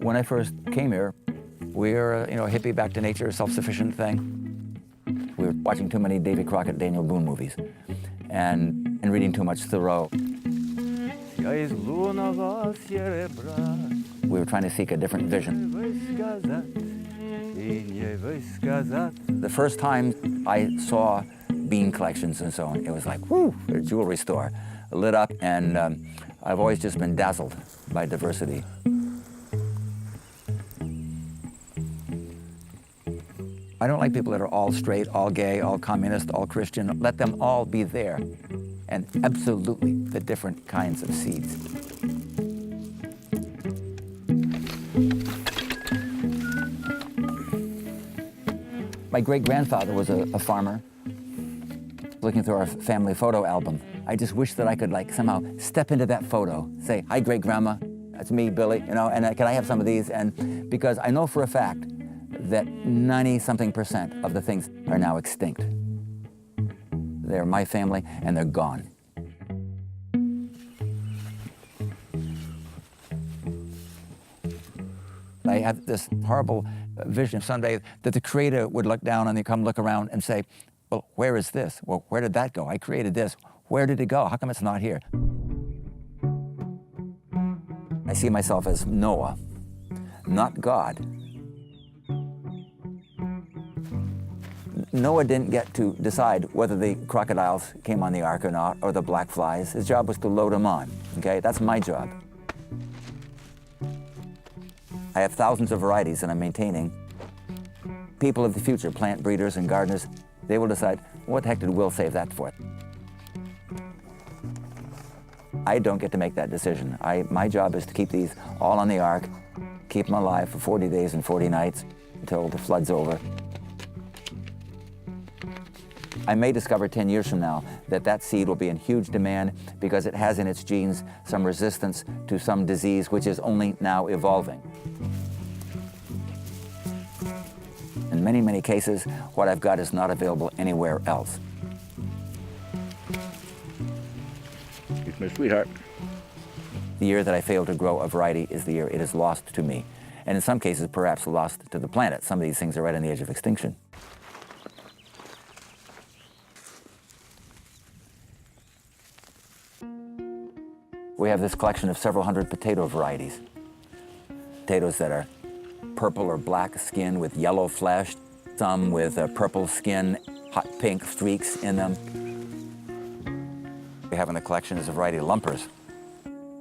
When I first came here, we were, a hippie, back to nature, self-sufficient thing. We were watching too many Davy Crockett, Daniel Boone movies, and reading too much Thoreau. We were trying to seek a different vision. The first time I saw bean collections and so on, it was like, whoo, a jewelry store lit up, and I've always just been dazzled by diversity. I don't like people that are all straight, all gay, all communist, all Christian. Let them all be there, and absolutely the different kinds of seeds. My great-grandfather was a farmer. Looking through our family photo album, I just wish that I could somehow step into that photo, say, "Hi, great-grandma, that's me, Billy," and can I have some of these? And because I know for a fact that 90-something% of the things are now extinct. They're my family, and they're gone. I have this horrible vision someday that the Creator would look down and come look around and say, "Well, where is this? Well, where did that go? I created this. Where did it go? How come it's not here?" I see myself as Noah, not God. Noah didn't get to decide whether the crocodiles came on the ark or not, or the black flies. His job was to load them on, okay? That's my job. I have thousands of varieties that I'm maintaining. People of the future, plant breeders and gardeners, they will decide, what the heck did Will save that for? I don't get to make that decision. My job is to keep these all on the ark, keep them alive for 40 days and 40 nights until the flood's over. I may discover 10 years from now that that seed will be in huge demand because it has in its genes some resistance to some disease which is only now evolving. In many, many cases, what I've got is not available anywhere else. He's my sweetheart. The year that I fail to grow a variety is the year it is lost to me. And in some cases, perhaps lost to the planet. Some of these things are right on the edge of extinction. We have this collection of several hundred potato varieties. Potatoes that are purple or black skin with yellow flesh, some with purple skin, hot pink streaks in them. We have in the collection is a variety of lumpers.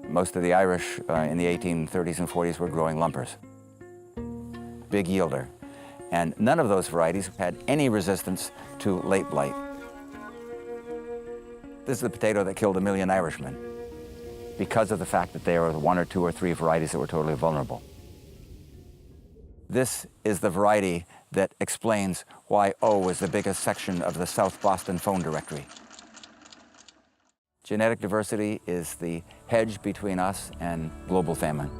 Most of the Irish in the 1830s and 40s were growing lumpers. Big yielder. And none of those varieties had any resistance to late blight. This is the potato that killed 1 million Irishmen because of the fact that there were 1 or 2 or 3 varieties that were totally vulnerable. This is the variety that explains why O is the biggest section of the South Boston phone directory. Genetic diversity is the hedge between us and global famine.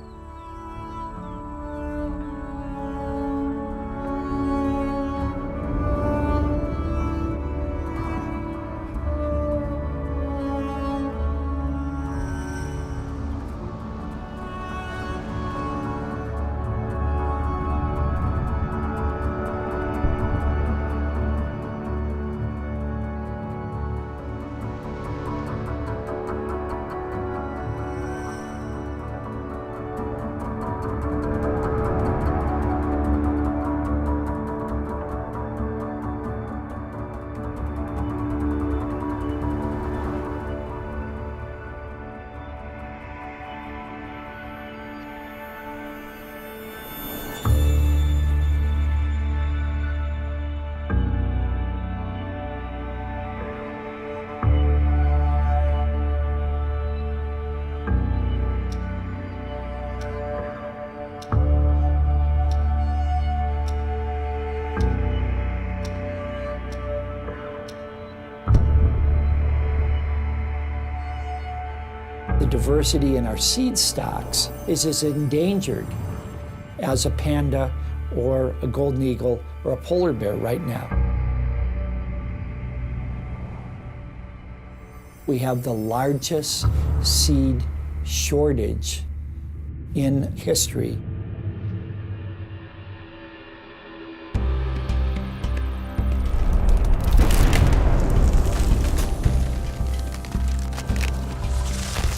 The diversity in our seed stocks is as endangered as a panda or a golden eagle or a polar bear right now. We have the largest seed shortage in history.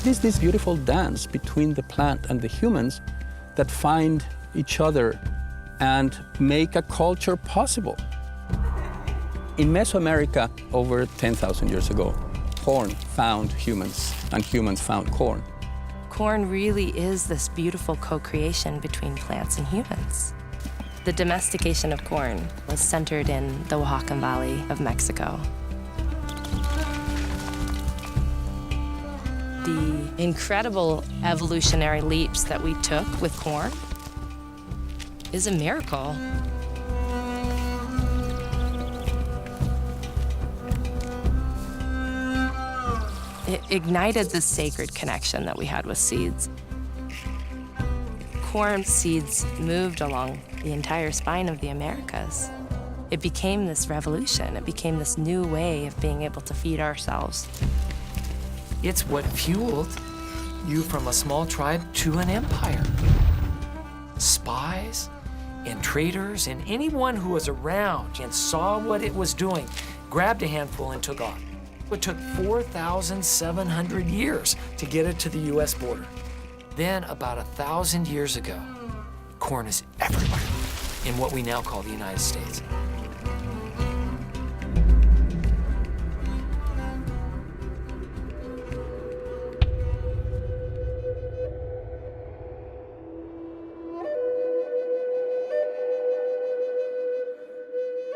It is this beautiful dance between the plant and the humans that find each other and make a culture possible. In Mesoamerica, over 10,000 years ago, corn found humans and humans found corn. Corn really is this beautiful co-creation between plants and humans. The domestication of corn was centered in the Oaxacan Valley of Mexico. The incredible evolutionary leaps that we took with corn is a miracle. It ignited the sacred connection that we had with seeds. Corn seeds moved along the entire spine of the Americas. It became this revolution. It became this new way of being able to feed ourselves. It's what fueled you from a small tribe to an empire. Spies and traders and anyone who was around and saw what it was doing grabbed a handful and took off. It took 4,700 years to get it to the US border. Then, about 1,000 years ago, corn is everywhere in what we now call the United States.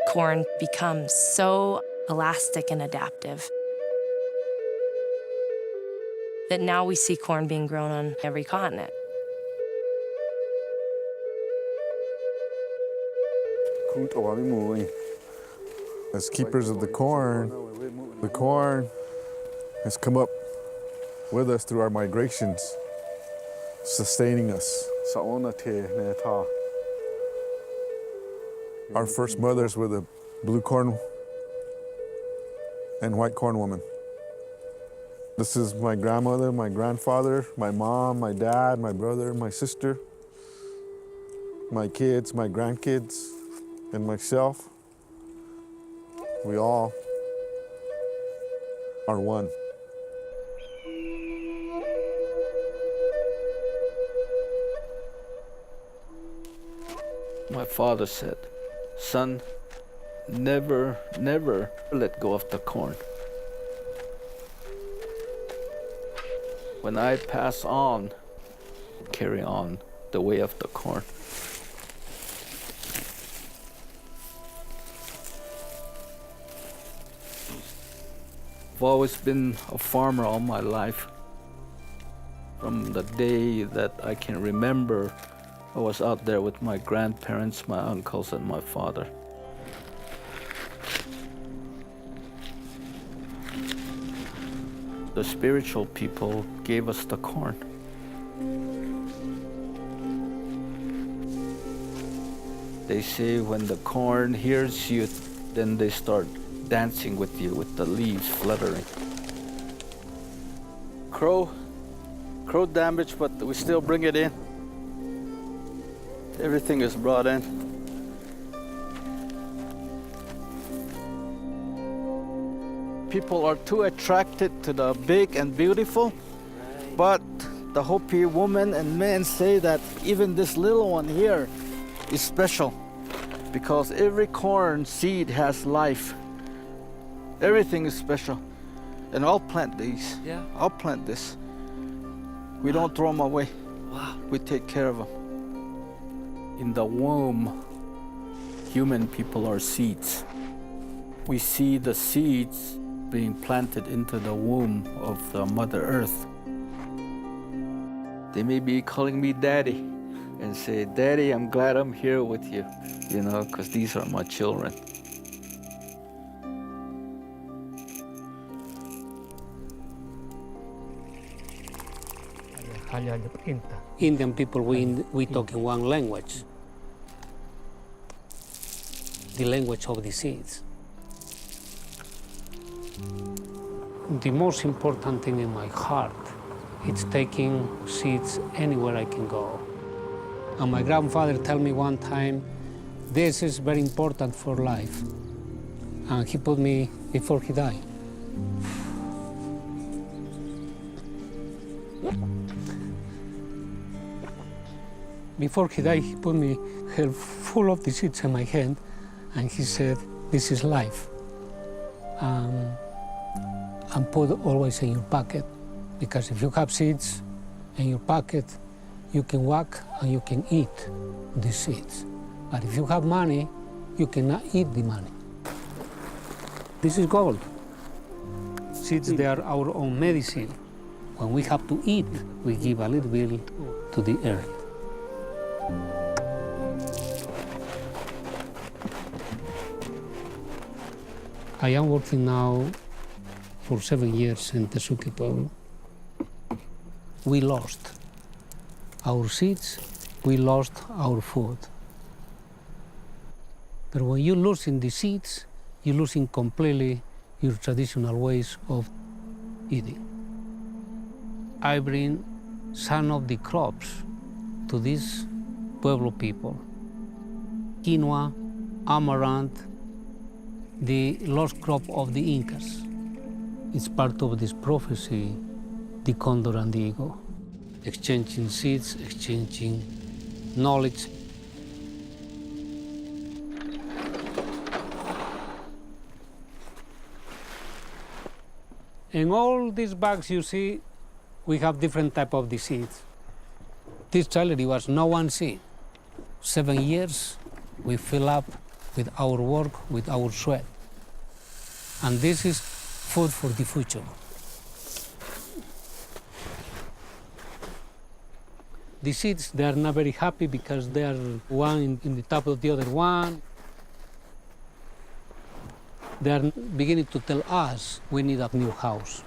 Corn becomes so elastic and adaptive that now we see corn being grown on every continent. As keepers of the corn has come up with us through our migrations, sustaining us. Our first mothers were the blue corn and white corn woman. This is my grandmother, my grandfather, my mom, my dad, my brother, my sister, my kids, my grandkids, and myself. We all are one. My father said, son, never, never let go of the corn. When I pass on, carry on the way of the corn. I've always been a farmer all my life. From the day that I can remember, I was out there with my grandparents, my uncles, and my father. The spiritual people gave us the corn. They say when the corn hears you, then they start dancing with you with the leaves fluttering. Crow damage, but we still bring it in. Everything is brought in. People are too attracted to the big and beautiful, but the Hopi women and men say that even this little one here is special because every corn seed has life. Everything is special. And I'll plant these. Yeah. I'll plant this. We don't throw them away. Wow. We take care of them. In the womb, human people are seeds. We see the seeds being planted into the womb of the Mother Earth. They may be calling me Daddy and say, Daddy, I'm glad I'm here with you, because these are my children. Indian people, we talk in one language, the language of the seeds. The most important thing in my heart is taking seeds anywhere I can go. And my grandfather told me one time, this is very important for life. And he put me before he died. Before he died, he put me held full of the seeds in my hand, and he said, this is life. And put always in your pocket, because if you have seeds in your pocket, you can walk and you can eat the seeds. But if you have money, you cannot eat the money. This is gold. Seeds, they are our own medicine. When we have to eat, we give a little bit to the earth. I am working now for 7 years in Tesuque Pueblo. We lost our seeds, we lost our food. But when you're losing the seeds, you're losing completely your traditional ways of eating. I bring some of the crops to these Pueblo people. Quinoa, amaranth, the lost crop of the Incas. It's part of this prophecy, the condor and the eagle. Exchanging seeds, exchanging knowledge. In all these bags you see, we have different type of the seeds. This salary was no one seed. 7 years, we fill up with our work, with our sweat. And this is food for the future. The seeds, they are not very happy because they are one in the top of the other one. They are beginning to tell us we need a new house.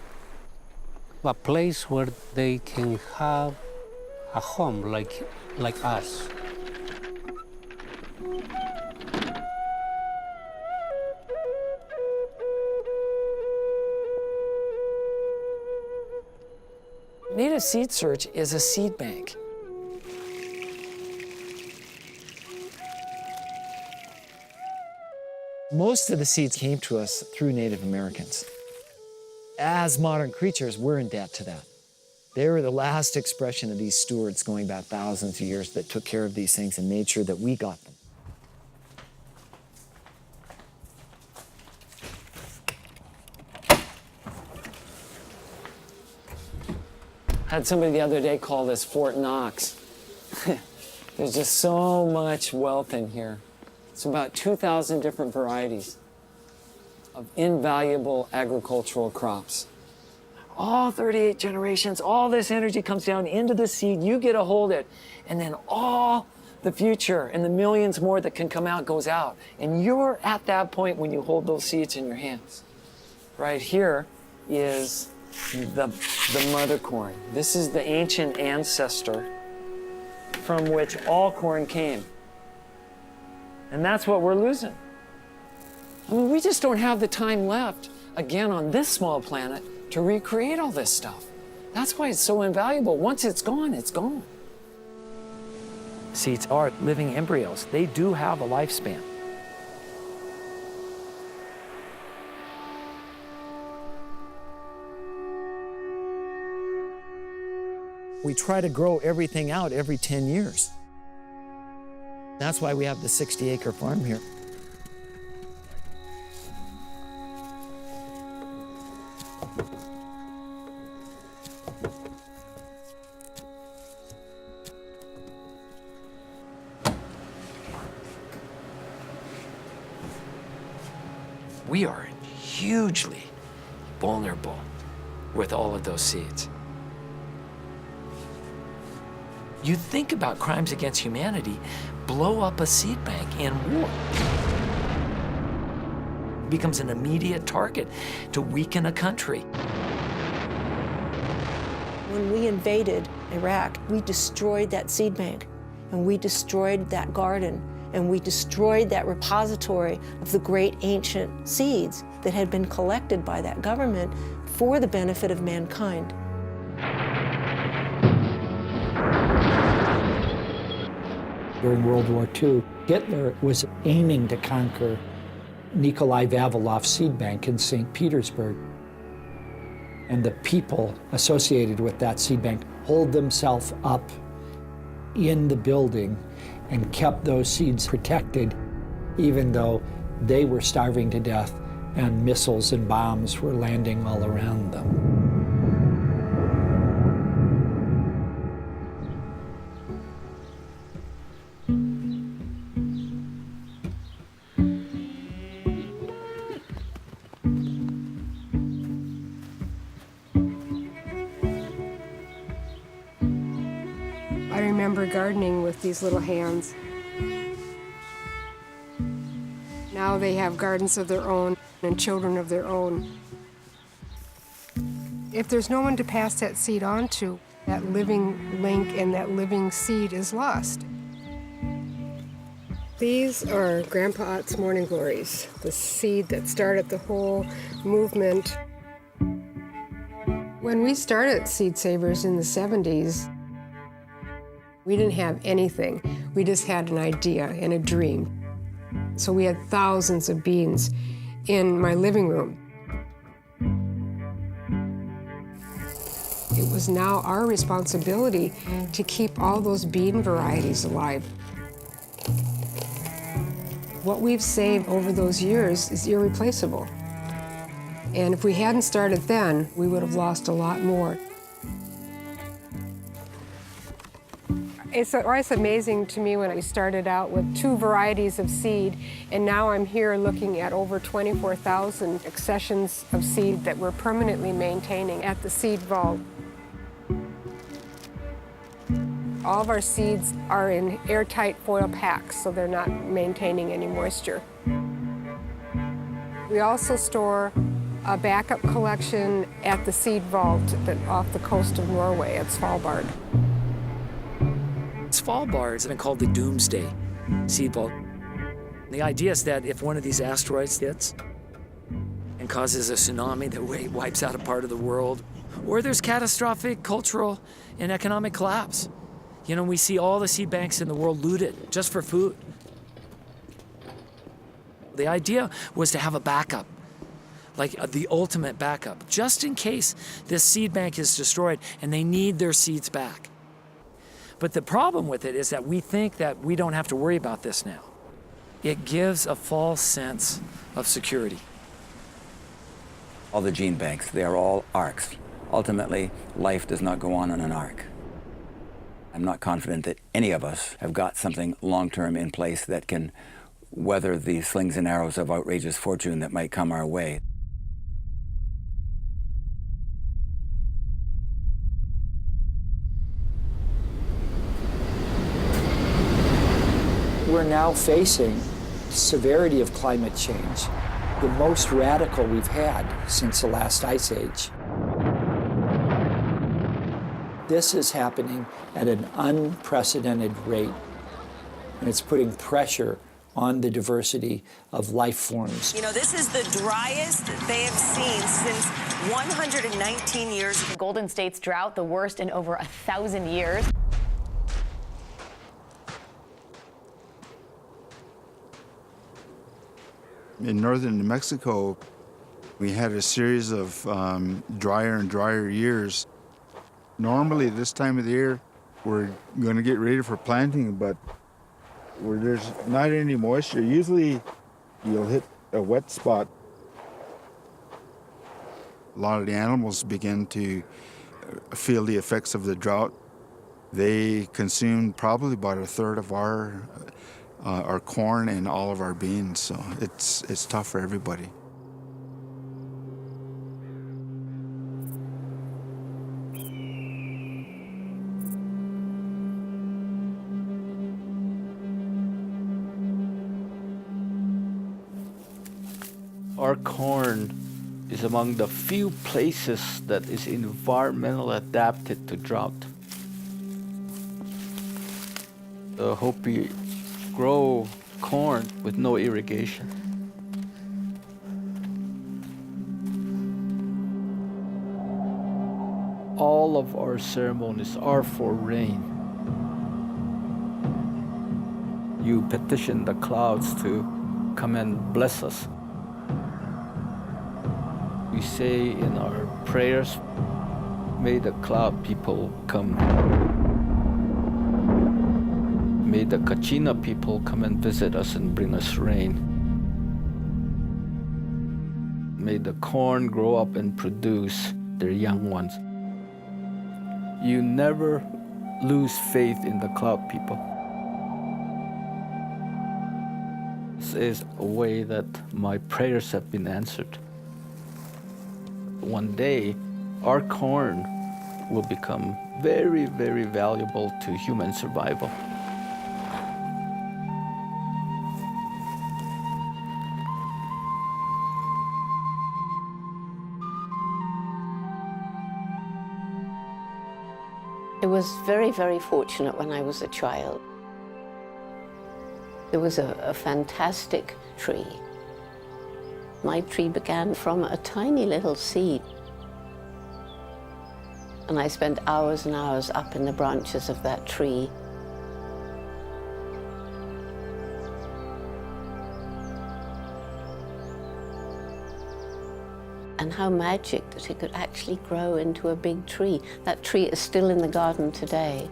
A place where they can have a home like us. Native Seed Search is a seed bank. Most of the seeds came to us through Native Americans. As modern creatures, we're in debt to that. They were the last expression of these stewards going back thousands of years that took care of these things and made sure that we got them. Had somebody the other day call this Fort Knox. There's just so much wealth in here. It's about 2,000 different varieties of invaluable agricultural crops. All 38 generations, all this energy comes down into the seed, you get a hold of it, and then all the future and the millions more that can come out goes out. And you're at that point when you hold those seeds in your hands. Right here is the mother corn. This is the ancient ancestor from which all corn came. And that's what we're losing. I mean, we just don't have the time left, again, on this small planet to recreate all this stuff. That's why it's so invaluable. Once it's gone, it's gone. Seeds are living embryos. They do have a lifespan. We try to grow everything out every 10 years. That's why we have the 60-acre farm here. We are hugely vulnerable with all of those seeds. You think about crimes against humanity, blow up a seed bank in war. It becomes an immediate target to weaken a country. When we invaded Iraq, we destroyed that seed bank, and we destroyed that garden, and we destroyed that repository of the great ancient seeds that had been collected by that government for the benefit of mankind. During World War II, Hitler was aiming to conquer Nikolai Vavilov's seed bank in St. Petersburg. And the people associated with that seed bank holed themselves up in the building and kept those seeds protected, even though they were starving to death and missiles and bombs were landing all around them. I remember gardening with these little hands. Now they have gardens of their own and children of their own. If there's no one to pass that seed on to, that living link and that living seed is lost. These are Grandpa Ott's morning glories, the seed that started the whole movement. When we started Seed Savers in the 70s, we didn't have anything. We just had an idea and a dream. So we had thousands of beans in my living room. It was now our responsibility to keep all those bean varieties alive. What we've saved over those years is irreplaceable. And if we hadn't started then, we would have lost a lot more. It's always amazing to me when I started out with 2 varieties of seed, and now I'm here looking at over 24,000 accessions of seed that we're permanently maintaining at the seed vault. All of our seeds are in airtight foil packs, so they're not maintaining any moisture. We also store a backup collection at the seed vault off the coast of Norway at Svalbard. Svalbard has been called the Doomsday Seed Vault. The idea is that if one of these asteroids hits and causes a tsunami that wipes out a part of the world, or there's catastrophic cultural and economic collapse, you know, we see all the seed banks in the world looted just for food. The idea was to have a backup, like the ultimate backup, just in case this seed bank is destroyed and they need their seeds back. But the problem with it is that we think that we don't have to worry about this now. It gives a false sense of security. All the gene banks, they are all ARCs, ultimately, life does not go on an arc. I'm not confident that any of us have got something long-term in place that can weather the slings and arrows of outrageous fortune that might come our way. We're now facing the severity of climate change, the most radical we've had since the last ice age. This is happening at an unprecedented rate, and it's putting pressure on the diversity of life forms. You know, this is the driest they have seen since 119 years. Golden State's drought, the worst in over 1,000 years. In northern New Mexico, we had a series of drier and drier years. Normally, this time of the year, we're going to get ready for planting, but where there's not any moisture, usually you'll hit a wet spot. A lot of the animals begin to feel the effects of the drought. They consume probably about a third of our corn and all of our beans, so it's tough for everybody. Our corn is among the few places that is environmentally adapted to drought. The Hopi grow corn with no irrigation. All of our ceremonies are for rain. You petition the clouds to come and bless us. We say in our prayers, may the cloud people come. May the Kachina people come and visit us and bring us rain. May the corn grow up and produce their young ones. You never lose faith in the cloud people. This is a way that my prayers have been answered. One day, our corn will become very, very valuable to human survival. I was very, very fortunate when I was a child. There was a fantastic tree. My tree began from a tiny little seed. And I spent hours and hours up in the branches of that tree. And how magic that it could actually grow into a big tree. That tree is still in the garden today.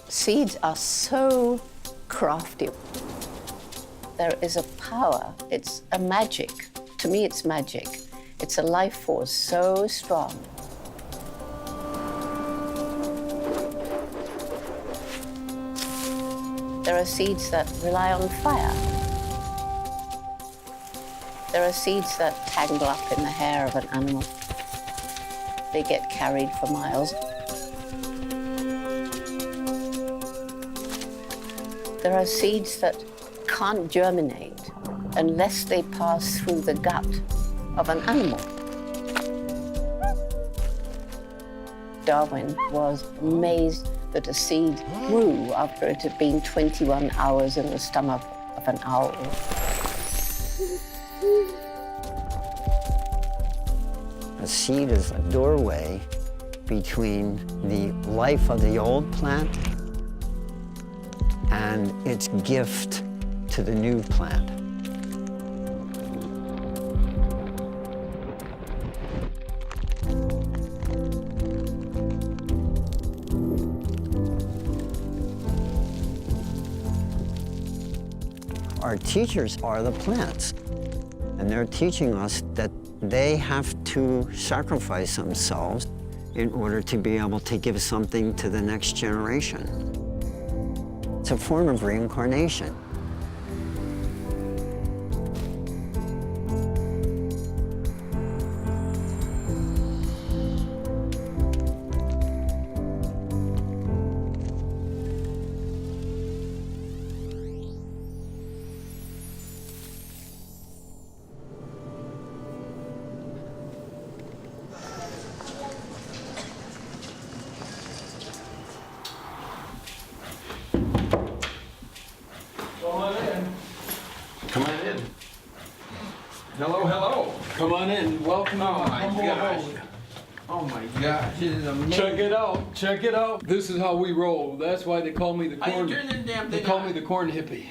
Seeds are so crafty. There is a power, it's a magic. To me, it's magic. It's a life force so strong. There are seeds that rely on fire. There are seeds that tangle up in the hair of an animal. They get carried for miles. There are seeds that can't germinate unless they pass through the gut of an animal. Darwin was amazed that a seed grew after it had been 21 hours in the stomach of an owl. A seed is a doorway between the life of the old plant and its gift to the new plant. Our teachers are the plants, and And they're teaching us that they have to sacrifice themselves in order to be able to give something to the next generation. It's a form of reincarnation. Come on in. Hello, hello. Come on in. Welcome. Oh my gosh. Oh my gosh, this is amazing. Check it out. Check it out. This is how we roll. That's why they call me the corn. They call me the corn hippie.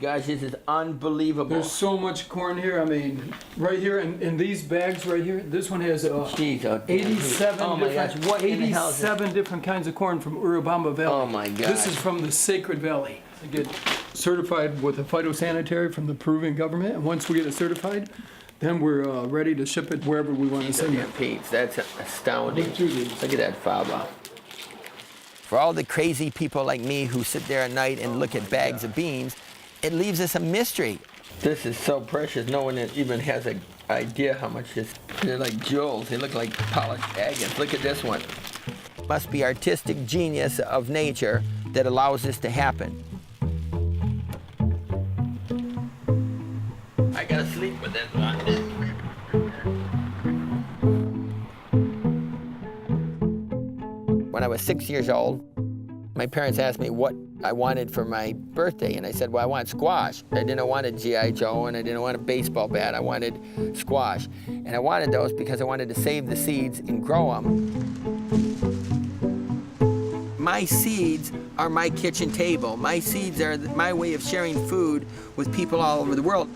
Gosh, this is unbelievable. There's so much corn here. I mean, right here in these bags right here. This one has 87 oh my gosh, what in the hell is 87 different kinds of corn from Urubamba Valley. Oh my gosh. This is from the Sacred Valley. I get certified with a phytosanitary from the Peruvian government, and once we get it certified, then we're ready to ship it wherever we want to send it. Peeps, that's astounding. Look at that fava. For all the crazy people like me who sit there at night and look at bags of beans, it leaves us a mystery. This is so precious. No one even has an idea how much this. They're like jewels. They look like polished agates. Look at this one. Must be artistic genius of nature that allows this to happen. I gotta sleep with this on. When I was 6 years old, my parents asked me what I wanted for my birthday, and I said, well, I want squash. I didn't want a G.I. Joe, and I didn't want a baseball bat. I wanted squash. And I wanted those because I wanted to save the seeds and grow them. My seeds are my kitchen table. My seeds are my way of sharing food with people all over the world.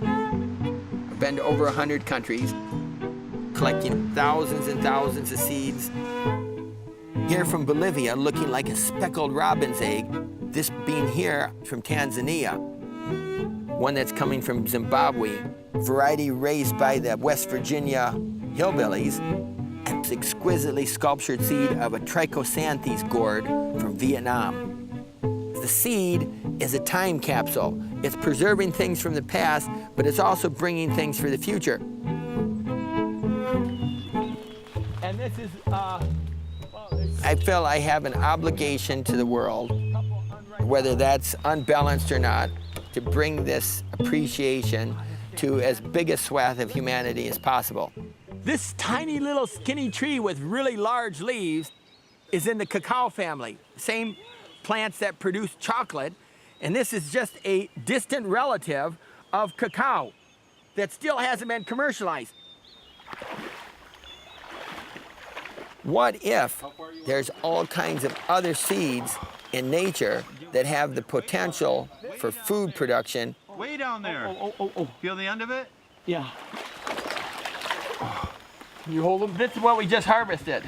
I've been to over 100 countries, collecting thousands and thousands of seeds. Here from Bolivia, looking like a speckled robin's egg. This bean here from Tanzania. One that's coming from Zimbabwe. Variety raised by the West Virginia hillbillies. An exquisitely sculptured seed of a trichosanthes gourd from Vietnam. The seed is a time capsule. It's preserving things from the past, but it's also bringing things for the future. And this is, I feel I have an obligation to the world, whether that's unbalanced or not, to bring this appreciation to as big a swath of humanity as possible. this tiny little skinny tree with really large leaves is in the cacao family. Same plants that produce chocolate. And this is just a distant relative of cacao that still hasn't been commercialized. What if there's all kinds of other seeds in nature that have the potential for food production? Way down there. Feel the end of it? Yeah. Can you hold them? This is what we just harvested.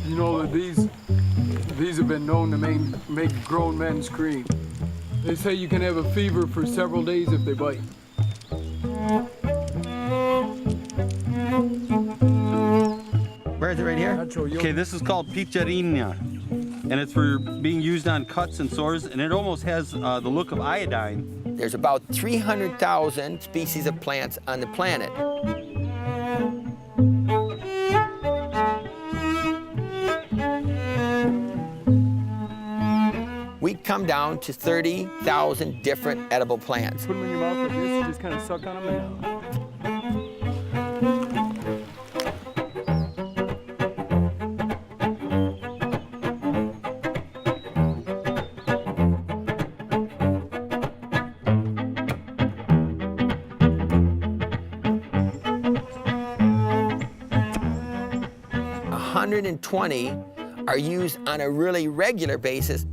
You know that these have been known to make grown men scream. They say you can have a fever for several days if they bite. Where is it, right here? Okay, this is called picherina, and it's for being used on cuts and sores, and it almost has the look of iodine. There's about 300,000 species of plants on the planet. We come down to 30,000 different edible plants. Put them in your mouth like this, just kind of suck on them and 120 are used on a really regular basis.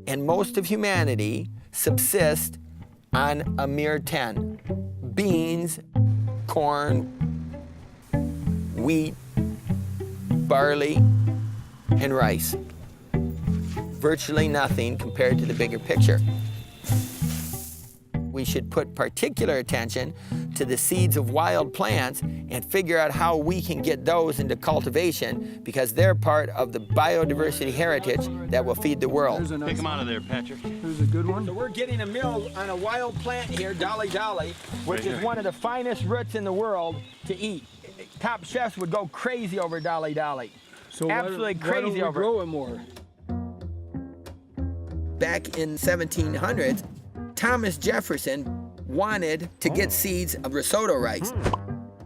And most of humanity subsists on a mere 10. Beans, corn, wheat, barley, and rice. Virtually nothing compared to the bigger picture. We should put particular attention to the seeds of wild plants and figure out how we can get those into cultivation because they're part of the biodiversity heritage that will feed the world. Pick them out of there, Patrick. Here's a good one. So we're getting a meal on a wild plant here, Dolly Dolly, which is one of the finest roots in the world to eat. Top chefs would go crazy over Dolly Dolly. So absolutely why don't crazy we over grow it more? Back in 1700s, Thomas Jefferson wanted to get seeds of risotto rice.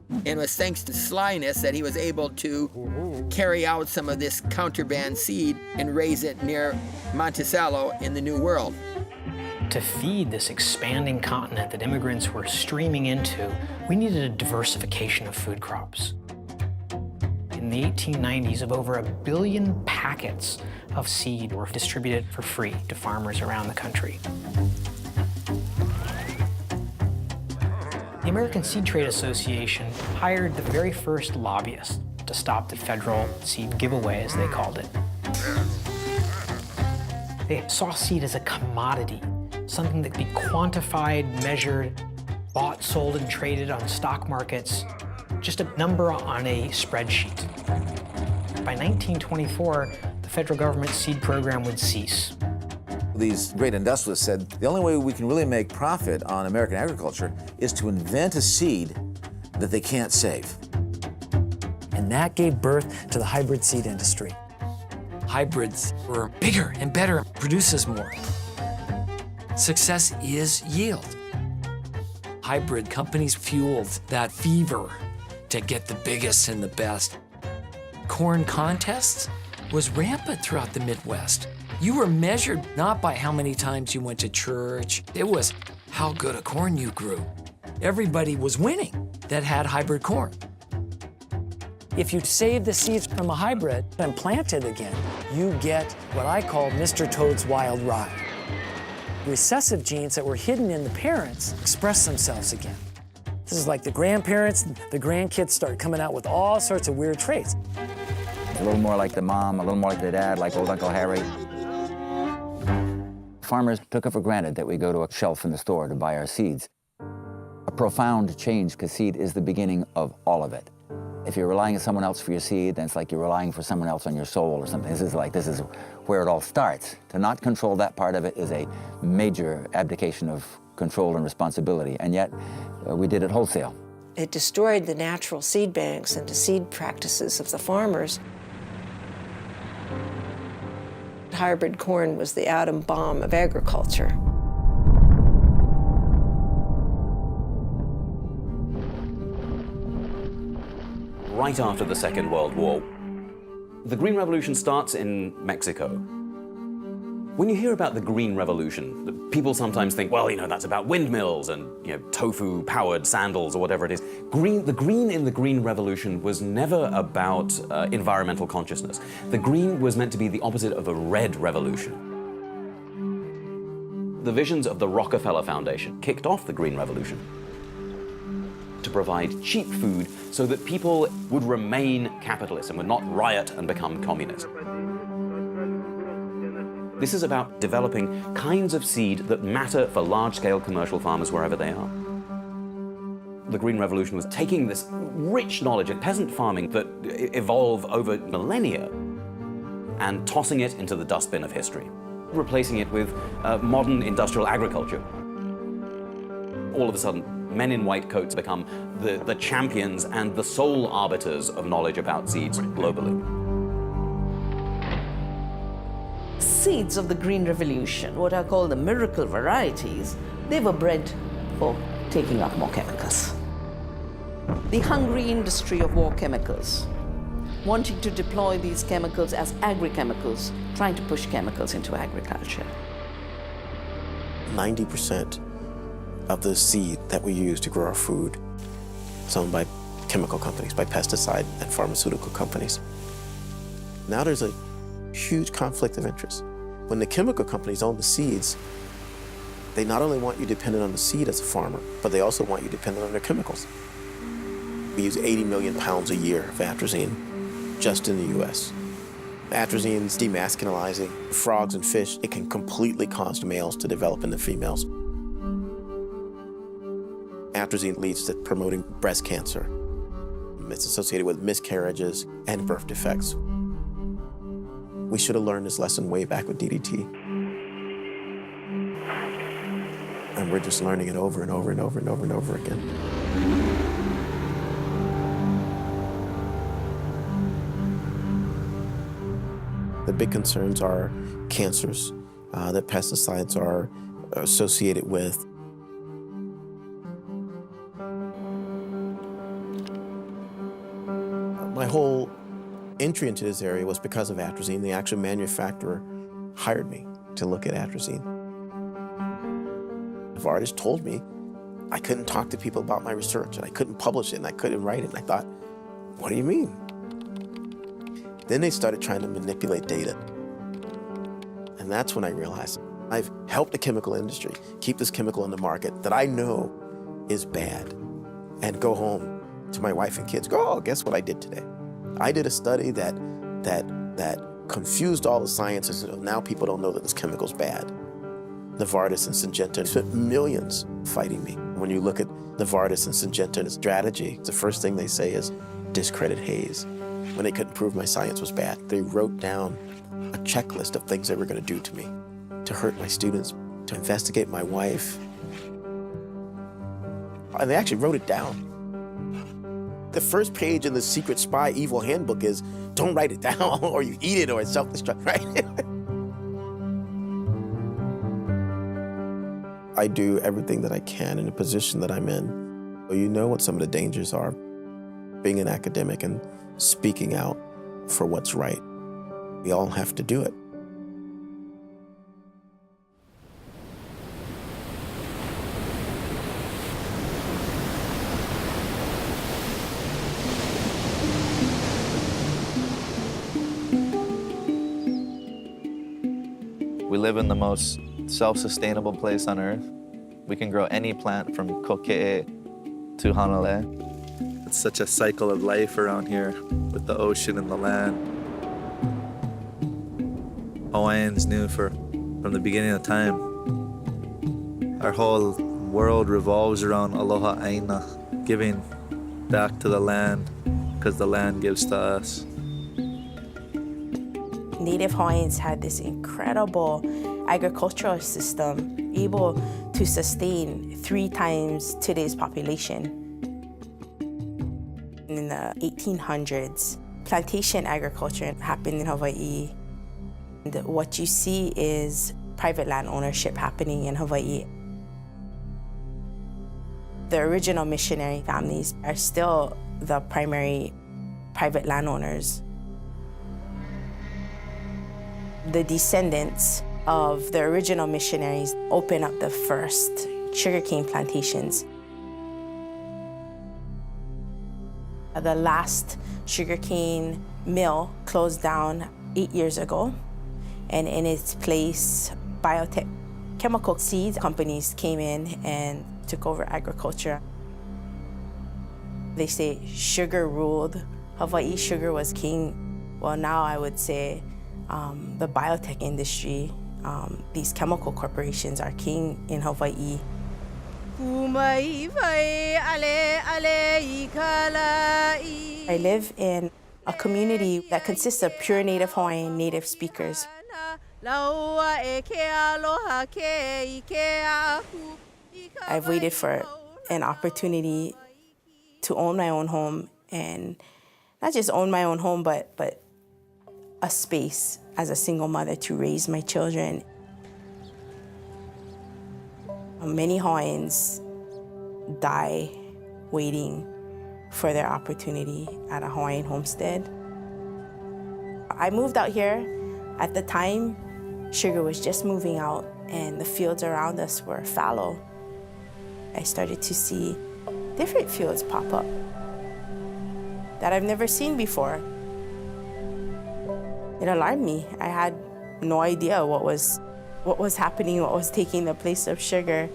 And it was thanks to slyness that he was able to carry out some of this contraband seed and raise it near Monticello in the New World. To feed this expanding continent that immigrants were streaming into, we needed a diversification of food crops. In the 1890s, of over 1 billion packets of seed were distributed for free to farmers around the country. The American Seed Trade Association hired the very first lobbyist to stop the federal seed giveaway, as they called it. They saw seed as a commodity, something that could be quantified, measured, bought, sold, and traded on stock markets, just a number on a spreadsheet. By 1924, the federal government seed program would cease. These great industrialists said the only way we can really make profit on American agriculture is to invent a seed that they can't save. And that gave birth to the hybrid seed industry. Hybrids were bigger and better, produces more. Success is yield. Hybrid companies fueled that fever to get the biggest and the best. Corn contests was rampant throughout the Midwest. You were measured not by how many times you went to church, it was how good a corn you grew. Everybody was winning that had hybrid corn. If you save the seeds from a hybrid and plant it again, you get what I call Mr. Toad's wild ride. Recessive genes that were hidden in the parents express themselves again. This is like the grandparents, the grandkids start coming out with all sorts of weird traits. A little more like the mom, a little more like the dad, like old Uncle Harry. Farmers took it for granted that we go to a shelf in the store to buy our seeds. A profound change, because seed is the beginning of all of it. If you're relying on someone else for your seed, then it's like you're relying for someone else on your soul or something. This is where it all starts. To not control that part of it is a major abdication of control and responsibility, and yet we did it wholesale. It destroyed the natural seed banks and the seed practices of the farmers. Hybrid corn was the atom bomb of agriculture. Right after the Second World War, the Green Revolution starts in Mexico. When you hear about the Green Revolution, people sometimes think, well, that's about windmills and, tofu-powered sandals or whatever it is. The green in the Green Revolution was never about environmental consciousness. The green was meant to be the opposite of a red revolution. The visions of the Rockefeller Foundation kicked off the Green Revolution to provide cheap food so that people would remain capitalists and would not riot and become communists. This is about developing kinds of seed that matter for large-scale commercial farmers wherever they are. The Green Revolution was taking this rich knowledge of peasant farming that evolved over millennia and tossing it into the dustbin of history, replacing it with modern industrial agriculture. All of a sudden, men in white coats become the champions and the sole arbiters of knowledge about seeds globally. Seeds of the Green Revolution, what are called the miracle varieties, they were bred for taking up more chemicals. The hungry industry of war chemicals, wanting to deploy these chemicals as agri-chemicals, trying to push chemicals into agriculture. 90% of the seed that we use to grow our food is owned by chemical companies, by pesticide and pharmaceutical companies. Now there's a huge conflict of interest. When the chemical companies own the seeds, they not only want you dependent on the seed as a farmer, but they also want you dependent on their chemicals. We use 80 million pounds a year of atrazine just in the US. Atrazine's demasculinizing frogs and fish. It can completely cause males to develop into females. Atrazine leads to promoting breast cancer. It's associated with miscarriages and birth defects. We should have learned this lesson way back with DDT. And we're just learning it over and over and over and over and over again. The big concerns are cancers that pesticides are associated with. My whole entry into this area was because of atrazine. The actual manufacturer hired me to look at atrazine. The artist told me I couldn't talk to people about my research, and I couldn't publish it, and I couldn't write it. And I thought, what do you mean? Then they started trying to manipulate data. And that's when I realized I've helped the chemical industry keep this chemical in the market that I know is bad, and go home to my wife and kids, go, oh, guess what I did today? I did a study that confused all the sciences, and now people don't know that this chemical's bad. Novartis and Syngenta spent millions fighting me. When you look at Novartis and Syngenta's strategy, the first thing they say is discredit Hayes. When they couldn't prove my science was bad, they wrote down a checklist of things they were going to do to me, to hurt my students, to investigate my wife. And they actually wrote it down. The first page in the Secret Spy Evil Handbook is, don't write it down or you eat it or it's self-destruct, right? I do everything that I can in the position that I'm in. You know what some of the dangers are, being an academic and speaking out for what's right. We all have to do it. We live in the most self-sustainable place on Earth. We can grow any plant from Koke'e to Hanalei. It's such a cycle of life around here with the ocean and the land. Hawaiians knew from the beginning of time. Our whole world revolves around aloha aina, giving back to the land because the land gives to us. Native Hawaiians had this incredible agricultural system able to sustain 3 times today's population. In the 1800s, plantation agriculture happened in Hawaii. And what you see is private land ownership happening in Hawaii. The original missionary families are still the primary private landowners. The descendants of the original missionaries opened up the first sugarcane plantations. The last sugarcane mill closed down 8 years ago, and in its place, biotech chemical seed companies came in and took over agriculture. They say sugar ruled Hawaii, sugar was king. Well, now I would say the biotech industry, these chemical corporations are king in Hawaii. I live in a community that consists of pure Native Hawaiian native speakers. I've waited for an opportunity to own my own home, and not just own my own home, but a space as a single mother to raise my children. Many Hawaiians die waiting for their opportunity at a Hawaiian homestead. I moved out here. At the time, sugar was just moving out and the fields around us were fallow. I started to see different fields pop up that I've never seen before. It alarmed me. I had no idea what was happening, what was taking the place of sugar.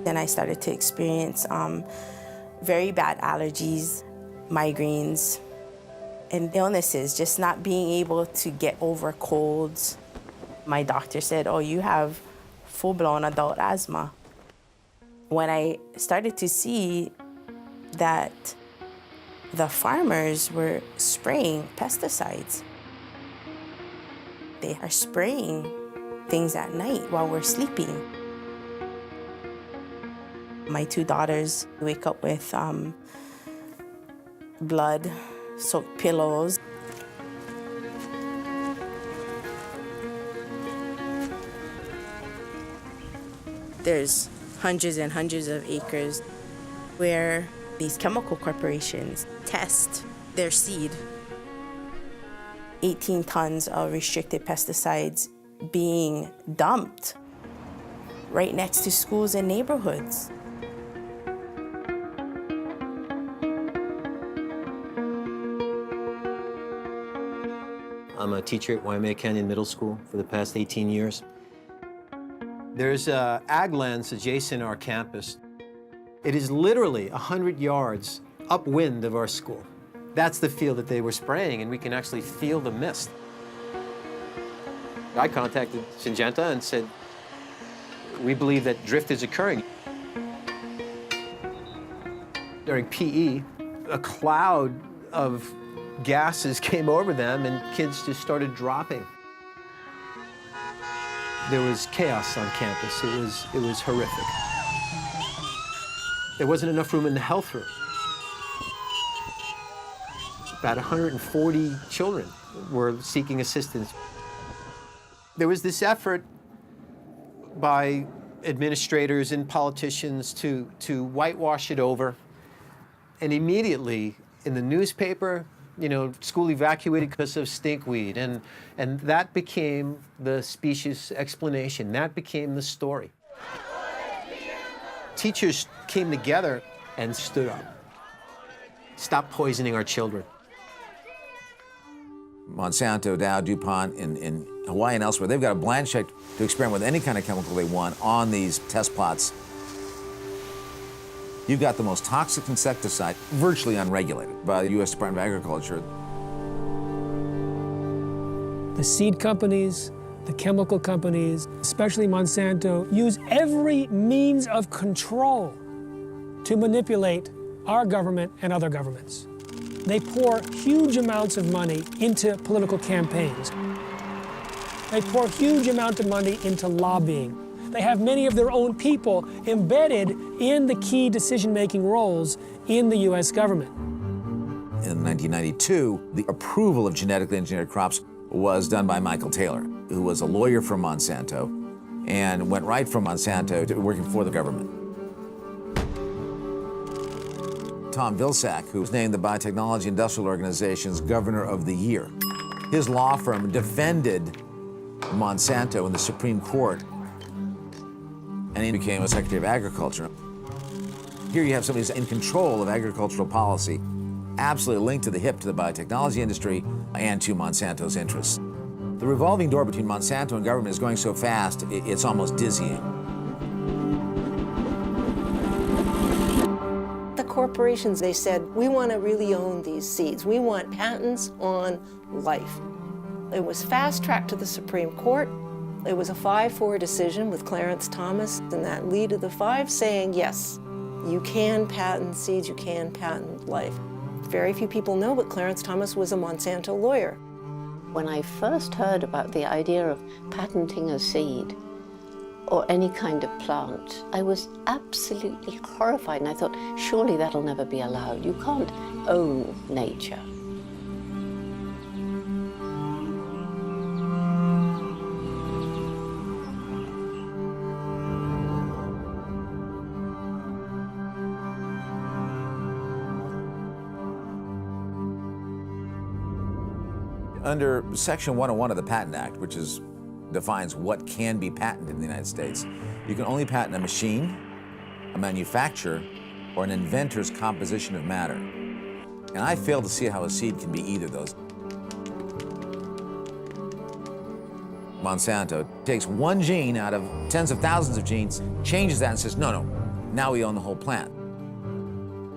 Then I started to experience very bad allergies, migraines, and illnesses, just not being able to get over colds. My doctor said, oh, you have full-blown adult asthma. When I started to see that the farmers were spraying pesticides, they are spraying things at night while we're sleeping. My two daughters wake up with blood-soaked pillows. There's hundreds and hundreds of acres where these chemical corporations test their seed. 18 tons of restricted pesticides being dumped right next to schools and neighborhoods. I'm a teacher at Waimea Canyon Middle School for the past 18 years. There's ag lands adjacent to our campus. It is literally 100 yards upwind of our school. That's the field that they were spraying, and we can actually feel the mist. I contacted Syngenta and said, we believe that drift is occurring. During PE, a cloud of gases came over them and kids just started dropping. There was chaos on campus. It was horrific. There wasn't enough room in the health room. About 140 children were seeking assistance. There was this effort by administrators and politicians to whitewash it over. And immediately in the newspaper, you know, school evacuated because of stinkweed. And that became the specious explanation. That became the story. Teachers came together and stood up. Stop poisoning our children. Monsanto, Dow, DuPont in Hawaii and elsewhere, they've got a blank check to experiment with any kind of chemical they want on these test plots. You've got the most toxic insecticide, virtually unregulated by the U.S. Department of Agriculture. The seed companies, the chemical companies, especially Monsanto, use every means of control to manipulate our government and other governments. They pour huge amounts of money into political campaigns. They pour huge amounts of money into lobbying. They have many of their own people embedded in the key decision-making roles in the U.S. government. In 1992, the approval of genetically engineered crops was done by Michael Taylor, who was a lawyer from Monsanto and went right from Monsanto to working for the government. Tom Vilsack, who was named the Biotechnology Industrial Organization's Governor of the Year. His law firm defended Monsanto in the Supreme Court, and he became a Secretary of Agriculture. Here you have somebody who's in control of agricultural policy, absolutely linked to the hip to the biotechnology industry and to Monsanto's interests. The revolving door between Monsanto and government is going so fast, it's almost dizzying. The corporations, they said, we want to really own these seeds. We want patents on life. It was fast-tracked to the Supreme Court. It was a 5-4 decision with Clarence Thomas and that lead of the 5 saying, yes, you can patent seeds, you can patent life. Very few people know, but Clarence Thomas was a Monsanto lawyer. When I first heard about the idea of patenting a seed or any kind of plant, I was absolutely horrified, and I thought, surely that'll never be allowed. You can't own nature. Under Section 101 of the Patent Act, which defines what can be patented in the United States, you can only patent a machine, a manufacturer, or an inventor's composition of matter. And I fail to see how a seed can be either of those. Monsanto takes one gene out of tens of thousands of genes, changes that and says, no, now we own the whole plant.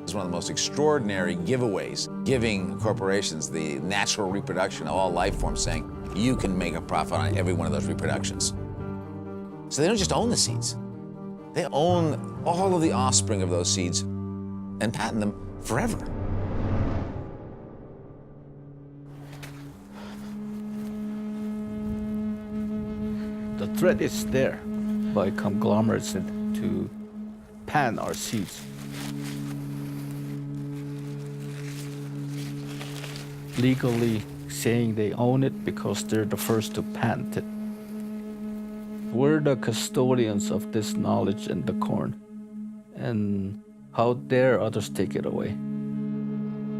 It's one of the most extraordinary giveaways giving corporations the natural reproduction of all life forms, saying you can make a profit on every one of those reproductions. So they don't just own the seeds. They own all of the offspring of those seeds and patent them forever. The threat is there by conglomerates to patent our seeds. Legally saying they own it because they're the first to patent it. We're the custodians of this knowledge in the corn, and how dare others take it away?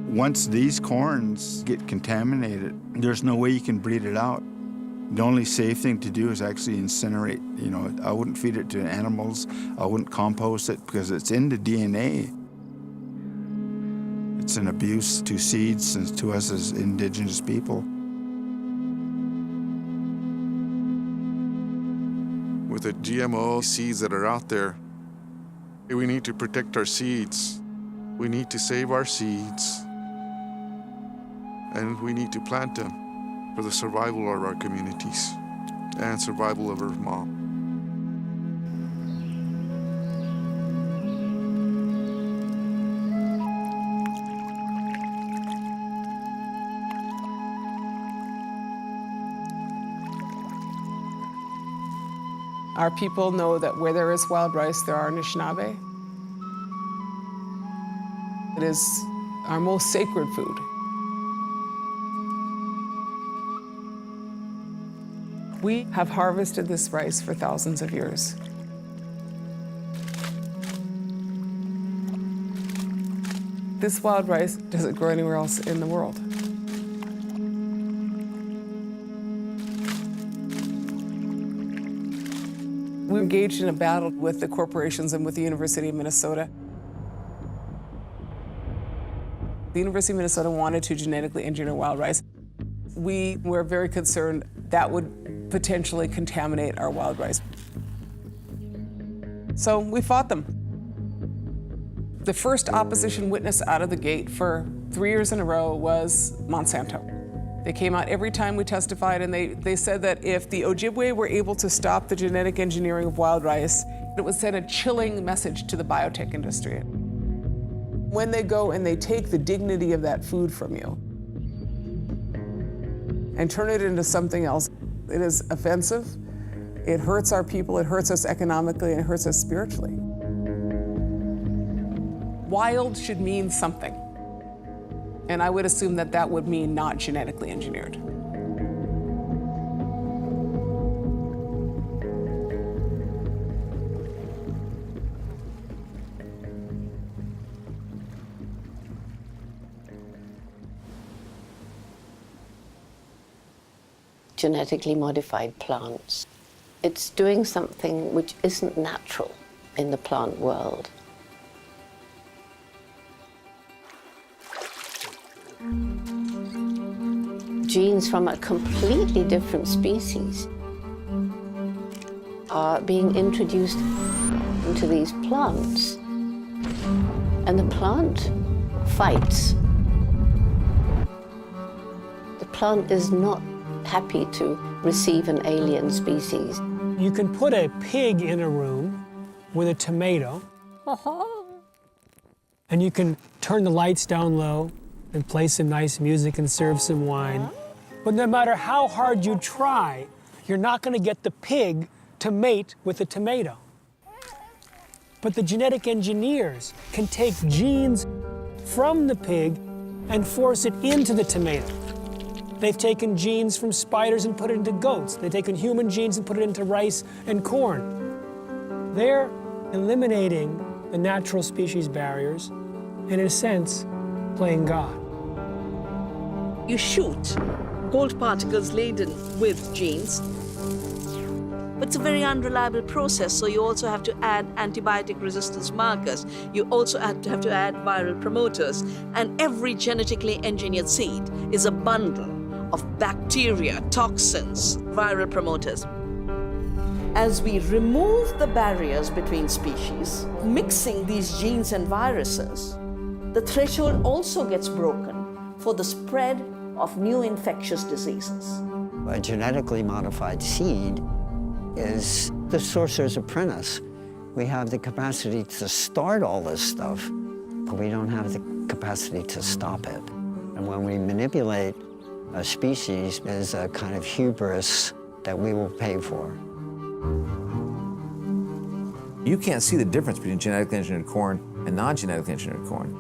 Once these corns get contaminated, there's no way you can breed it out. The only safe thing to do is actually incinerate. You know, I wouldn't feed it to animals. I wouldn't compost it because it's in the DNA. It's an abuse to seeds and to us as indigenous people. With the GMO seeds that are out there, we need to protect our seeds. We need to save our seeds. And we need to plant them for the survival of our communities and survival of our mom. Our people know that where there is wild rice, there are Anishinaabe. It is our most sacred food. We have harvested this rice for thousands of years. This wild rice doesn't grow anywhere else in the world. We engaged in a battle with the corporations and with the University of Minnesota. The University of Minnesota wanted to genetically engineer wild rice. We were very concerned that would potentially contaminate our wild rice. So we fought them. The first opposition witness out of the gate for 3 years in a row was Monsanto. They came out every time we testified, and they said that if the Ojibwe were able to stop the genetic engineering of wild rice, it would send a chilling message to the biotech industry. When they go and they take the dignity of that food from you and turn it into something else, it is offensive, it hurts our people, it hurts us economically, and it hurts us spiritually. Wild should mean something. And I would assume that that would mean not genetically engineered. Genetically modified plants. It's doing something which isn't natural in the plant world. Genes from a completely different species are being introduced into these plants. And the plant fights. The plant is not happy to receive an alien species. You can put a pig in a room with a tomato, and you can turn the lights down low and play some nice music and serve some wine. But no matter how hard you try, you're not going to get the pig to mate with the tomato. But the genetic engineers can take genes from the pig and force it into the tomato. They've taken genes from spiders and put it into goats. They've taken human genes and put it into rice and corn. They're eliminating the natural species barriers and, in a sense, playing God. You shoot gold particles laden with genes. But it's a very unreliable process, so you also have to add antibiotic resistance markers. You also have to add viral promoters. And every genetically engineered seed is a bundle of bacteria, toxins, viral promoters. As we remove the barriers between species, mixing these genes and viruses, the threshold also gets broken. for the spread of new infectious diseases. A genetically modified seed is the sorcerer's apprentice. We have the capacity to start all this stuff, but we don't have the capacity to stop it. And when we manipulate a species, is a kind of hubris that we will pay for. You can't see the difference between genetically engineered corn and non-genetically engineered corn.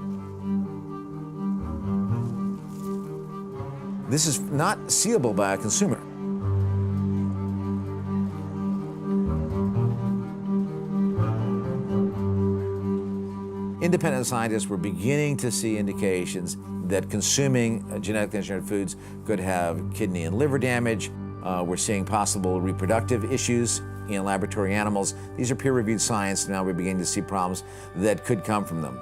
This is not seeable by a consumer. Independent scientists were beginning to see indications that consuming genetically engineered foods could have kidney and liver damage. We're seeing possible reproductive issues in laboratory animals. These are peer-reviewed science. Now we're beginning to see problems that could come from them.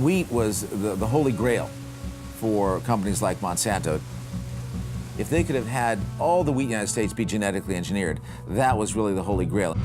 Wheat was the holy grail for companies like Monsanto. If they could have had all the wheat in the United States be genetically engineered, that was really the holy grail.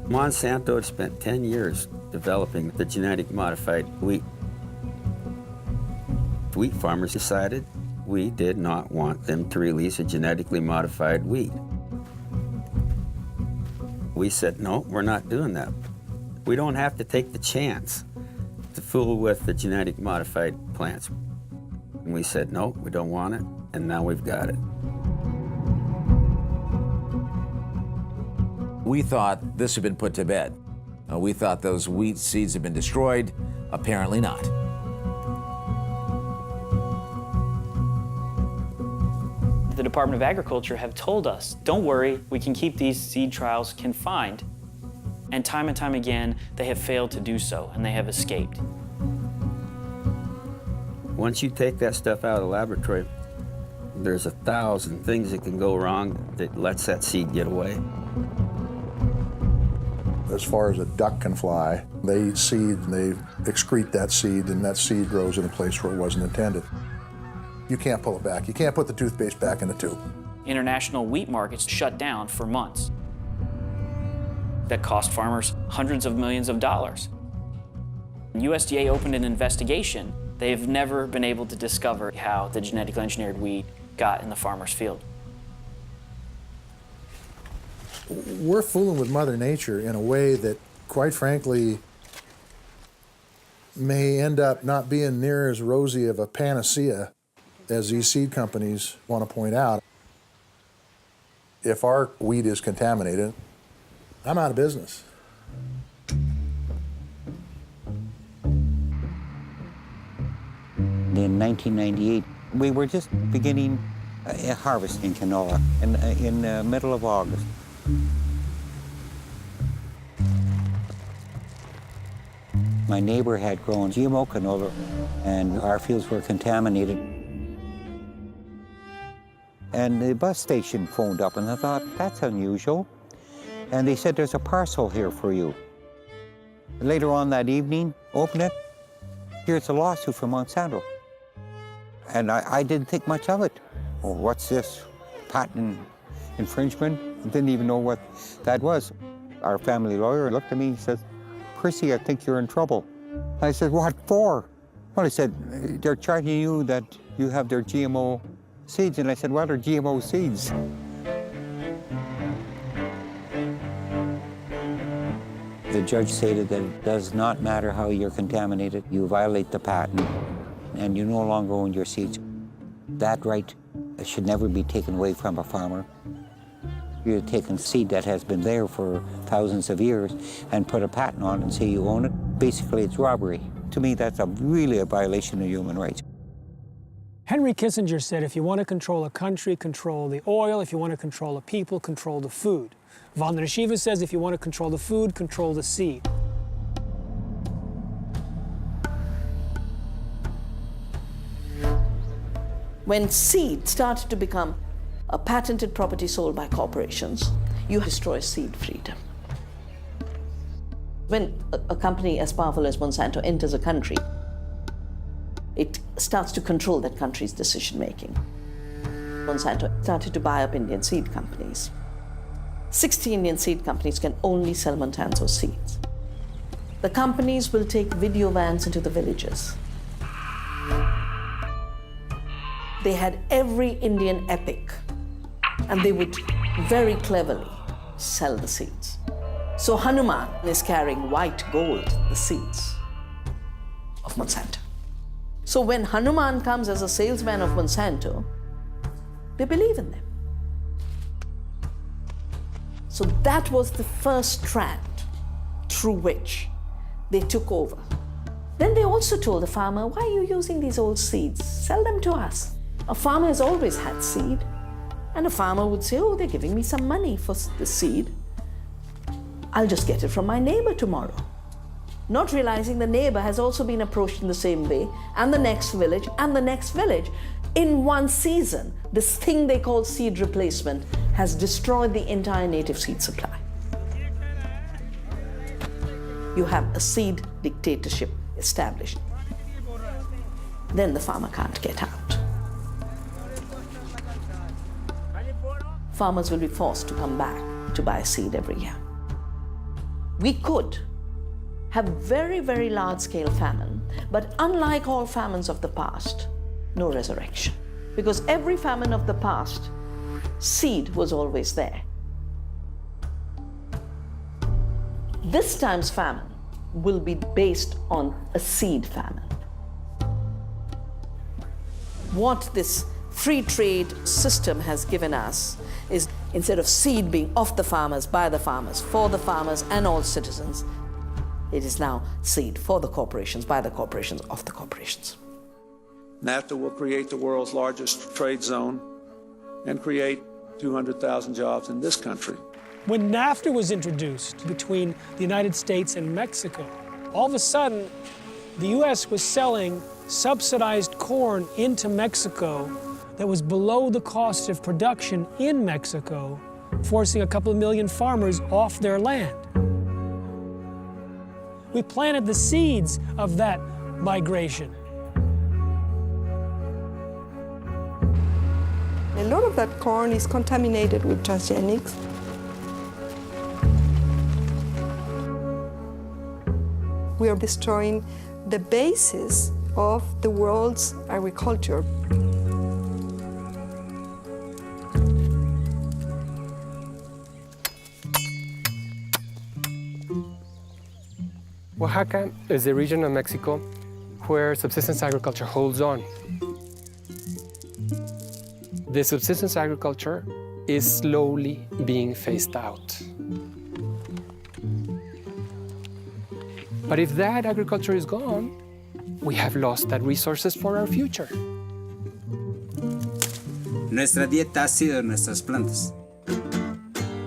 Monsanto had spent 10 years developing the genetic modified wheat. Wheat farmers decided we did not want them to release a genetically modified wheat. We said, no, we're not doing that. We don't have to take the chance to fool with the genetic modified plants. And we said, no, we don't want it, and now we've got it. We thought this had been put to bed. We thought those wheat seeds had been destroyed. Apparently not. The Department of Agriculture have told us, don't worry, we can keep these seed trials confined. And time again, they have failed to do so, and they have escaped. Once you take that stuff out of the laboratory, there's 1,000 things that can go wrong that lets that seed get away. As far as a duck can fly, they eat seed and they excrete that seed, and that seed grows in a place where it wasn't intended. You can't pull it back. You can't put the toothpaste back in the tube. International wheat markets shut down for months. That cost farmers hundreds of millions of dollars. USDA opened an investigation. They've never been able to discover how the genetically engineered wheat got in the farmer's field. We're fooling with Mother Nature in a way that, quite frankly, may end up not being near as rosy of a panacea as these seed companies want to point out. If our wheat is contaminated, I'm out of business. In 1998, we were just beginning harvesting canola in the middle of August. My neighbor had grown GMO canola, and our fields were contaminated. And the bus station phoned up, and I thought, that's unusual. And they said, there's a parcel here for you. Later on that evening, open it, here's a lawsuit from Monsanto. And I didn't think much of it. Oh, what's this? Patent infringement? I didn't even know what that was. Our family lawyer looked at me and said, Chrissy, I think you're in trouble. I said, what for? Well, he said, they're charging you that you have their GMO seeds. And I said, what are GMO seeds? The judge stated that it does not matter how you're contaminated. You violate the patent, and you no longer own your seeds. That right should never be taken away from a farmer. You're taking seed that has been there for thousands of years and put a patent on it and say you own it. Basically, it's robbery. To me, that's really a violation of human rights. Henry Kissinger said, if you want to control a country, control the oil. If you want to control a people, control the food. Vandana Shiva says if you want to control the food, control the seed. When seed started to become a patented property sold by corporations, you destroy seed freedom. When a company as powerful as Monsanto enters a country, it starts to control that country's decision-making. Monsanto started to buy up Indian seed companies. 60 Indian seed companies can only sell Monsanto seeds. The companies will take video vans into the villages. They had every Indian epic, and they would very cleverly sell the seeds. So Hanuman is carrying white gold, the seeds of Monsanto. So when Hanuman comes as a salesman of Monsanto, they believe in them. So that was the first strand through which they took over. Then they also told the farmer, why are you using these old seeds? Sell them to us. A farmer has always had seed. And a farmer would say, oh, they're giving me some money for the seed. I'll just get it from my neighbor tomorrow. Not realizing the neighbor has also been approached in the same way, and the next village, and the next village. In one season, this thing they call seed replacement has destroyed the entire native seed supply. You have a seed dictatorship established. Then the farmer can't get out. Farmers will be forced to come back to buy seed every year. We could have very, very large-scale famine, but unlike all famines of the past, no resurrection. Because every famine of the past, seed was always there. This time's famine will be based on a seed famine. What this free trade system has given us is, instead of seed being of the farmers, by the farmers, for the farmers and all citizens, it is now seed for the corporations, by the corporations, of the corporations. NAFTA will create the world's largest trade zone and create 200,000 jobs in this country. When NAFTA was introduced between the United States and Mexico, all of a sudden, the U.S. was selling subsidized corn into Mexico that was below the cost of production in Mexico, forcing a couple of million farmers off their land. We planted the seeds of that migration. A lot of that corn is contaminated with transgenics. We are destroying the basis of the world's agriculture. Oaxaca is the region of Mexico where subsistence agriculture holds on. The subsistence agriculture is slowly being phased out. But if that agriculture is gone, we have lost that resources for our future. Nuestra dieta ha sido nuestras plantas,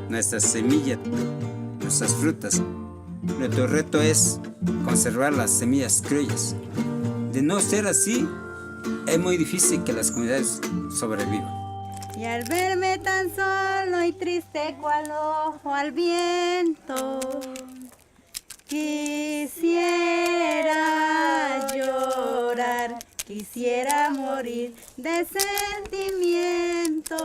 nuestras semillas, nuestras frutas. Nuestro reto es conservar las semillas criollas. De no ser así, es muy difícil que las comunidades sobrevivan. Y al verme tan solo y triste cual ojo al viento, quisiera llorar, quisiera morir de sentimiento.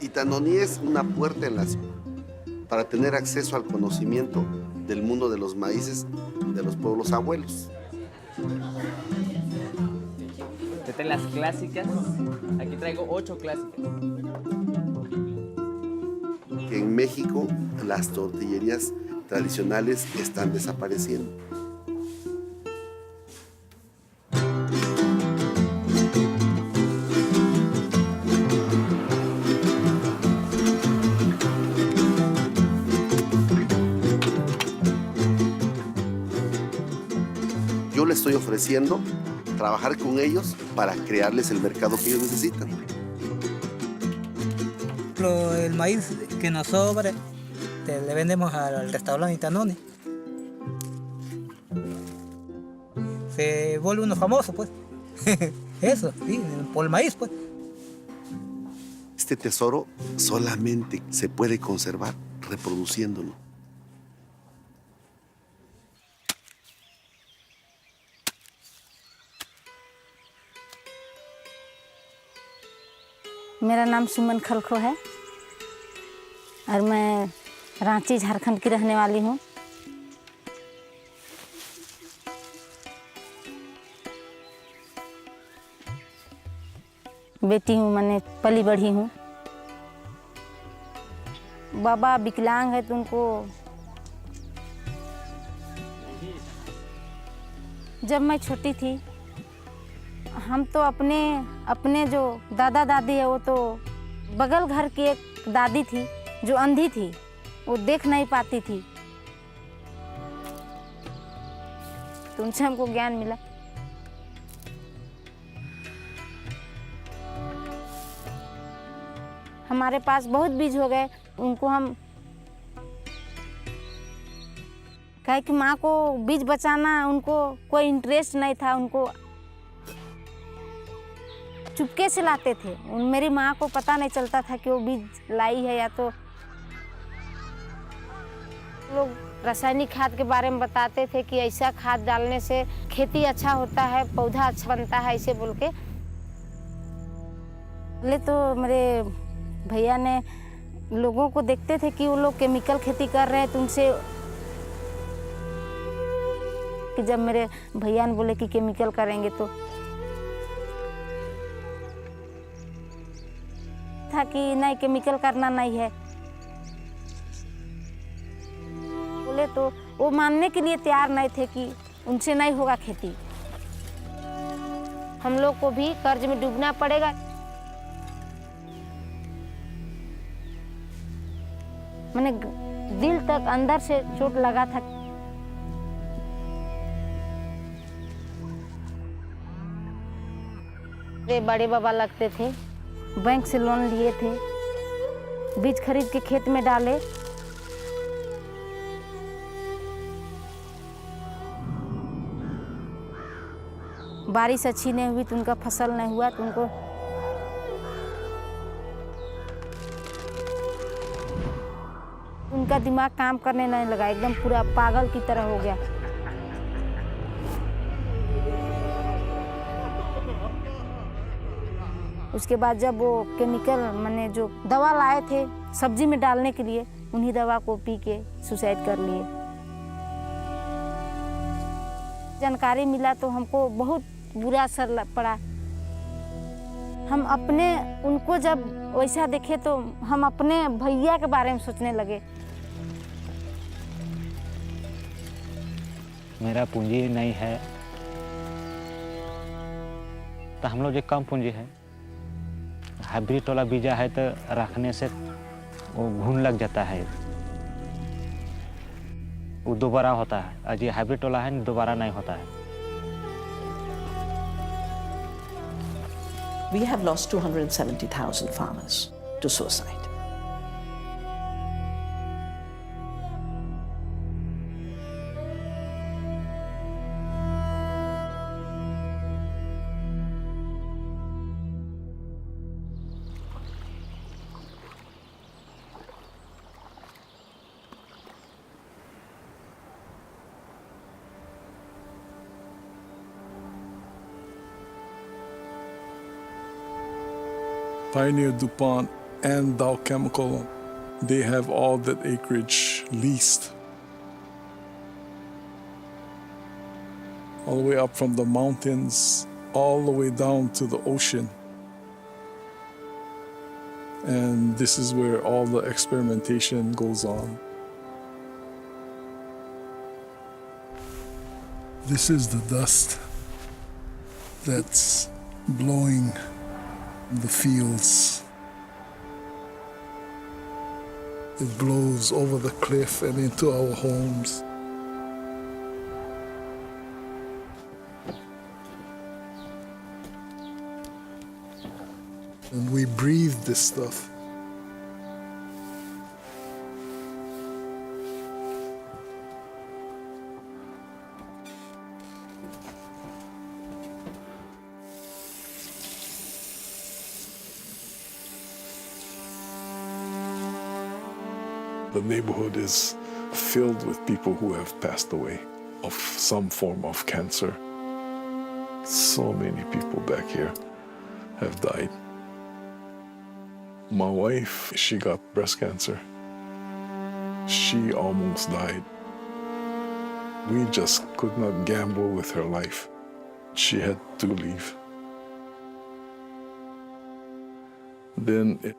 Itanoní es una puerta en la ciudad para tener acceso al conocimiento del mundo de los maíces de los pueblos abuelos. Estas las clásicas. Aquí traigo 8 clásicas. Que en México las tortillerías tradicionales están desapareciendo. les estoy ofreciendo trabajar con ellos para crearles el mercado que ellos necesitan. El maíz que nos sobra, le vendemos al restaurante Tanone. Se vuelve uno famoso, pues. Eso, sí, por el maíz, pues. Este tesoro solamente se puede conservar reproduciéndolo. मेरा नाम सुमन खलखो है और मैं रांची झारखंड की रहने वाली हूँ। बेटी हूँ, मैंने पली बढ़ी हूँ। बाबा विकलांग है तो उनको जब मैं छोटी थी हम तो अपने जो दादा दादी है वो तो बगल घर की एक दादी थी जो अंधी थी, वो देख नहीं पाती थी, तो उनसे हमको ज्ञान मिला। हमारे पास बहुत बीज हो गए, उनको हम कहे कि माँ को बीज बचाना उनको कोई इंटरेस्ट नहीं था, उनको चुपके से लाते थे। मेरी माँ को पता नहीं चलता था कि वो बीज लाई है या तो लोग रासायनिक खाद के बारे में बताते थे कि ऐसा खाद डालने से खेती अच्छा होता है, पौधा अच्छा बनता है, ऐसे बोल के। पहले तो मेरे भैया ने लोगों को देखते थे कि वो लोग केमिकल खेती कर रहे हैं, तो उनसे कि जब मेरे भैया ने बोले कि केमिकल करेंगे तो था कि नहीं केमिकल करना नहीं है, बोले तो वो मानने के लिए तैयार नहीं थे कि उनसे नहीं होगा खेती। हम लोग को भी कर्ज में डूबना पड़ेगा। मैंने दिल तक अंदर से चोट लगा था। मेरे बड़े बाबा लगते थे, बैंक से लोन लिए थे, बीज खरीद के खेत में डाले। बारिश अच्छी नहीं हुई तो उनका फसल नहीं हुआ, तो उनको उनका दिमाग काम करने नहीं लगा, एकदम पूरा पागल की तरह हो गया। उसके बाद जब वो केमिकल मैंने जो दवा लाए थे सब्जी में डालने के लिए, उन्हीं दवा को पी के सुसाइड कर लिए। जानकारी मिला तो हमको बहुत बुरा असर पड़ा। हम अपने उनको जब वैसा देखे तो हम अपने भैया के बारे में सोचने लगे। मेरा पूंजी नहीं है तो हम लोग जो कम पूंजी है, हाइब्रिड वाला बीजा है तो रखने से वो घुन लग जाता है, वो दोबारा होता है। आज ये हाइब्रिड वाला है दोबारा नहीं होता है। We have lost 270,000 farmers to suicide. Pioneer DuPont and Dow Chemical, they have all that acreage leased. All the way up from the mountains, all the way down to the ocean. And this is where all the experimentation goes on. This is the dust that's blowing the fields. It blows over the cliff and into our homes. We breathe this stuff. The neighborhood is filled with people who have passed away of some form of cancer. So many people back here have died. My wife, she got breast cancer. She almost died. We just could not gamble with her life. She had to leave. Then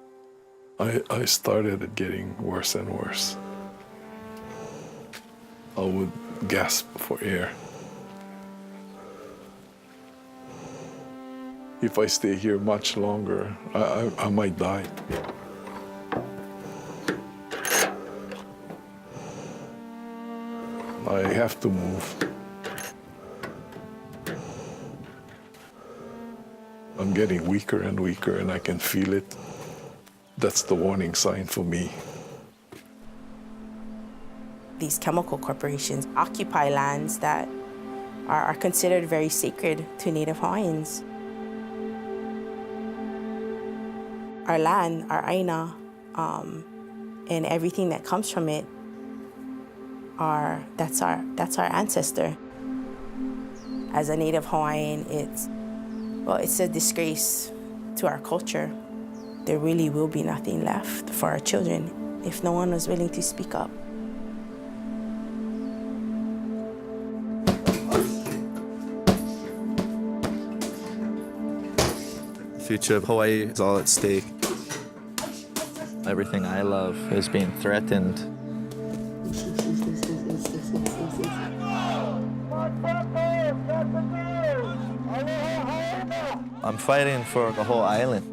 I started it getting worse and worse. I would gasp for air. If I stay here much longer, I might die. I have to move. I'm getting weaker and weaker, and I can feel it. That's the warning sign for me. These chemical corporations occupy lands that are considered very sacred to Native Hawaiians. Our land, our aina, and everything that comes from it, that's our ancestor. As a Native Hawaiian, it's a disgrace to our culture. There really will be nothing left for our children if no one was willing to speak up. The future of Hawaii is all at stake. Everything I love is being threatened. I'm fighting for the whole island.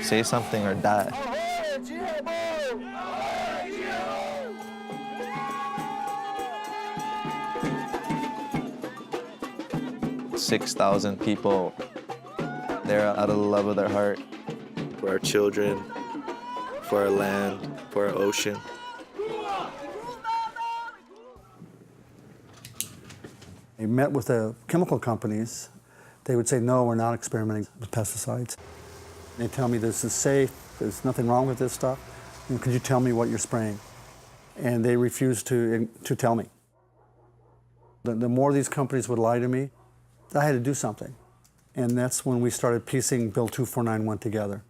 Say something or die. 6,000 people there out of the love of their heart. For our children, for our land, for our ocean. I met with the chemical companies. They would say, no, we're not experimenting with pesticides. They tell me this is safe, there's nothing wrong with this stuff. And could you tell me what you're spraying? And they refused to tell me. The more these companies would lie to me, I had to do something. And that's when we started piecing Bill 2491 together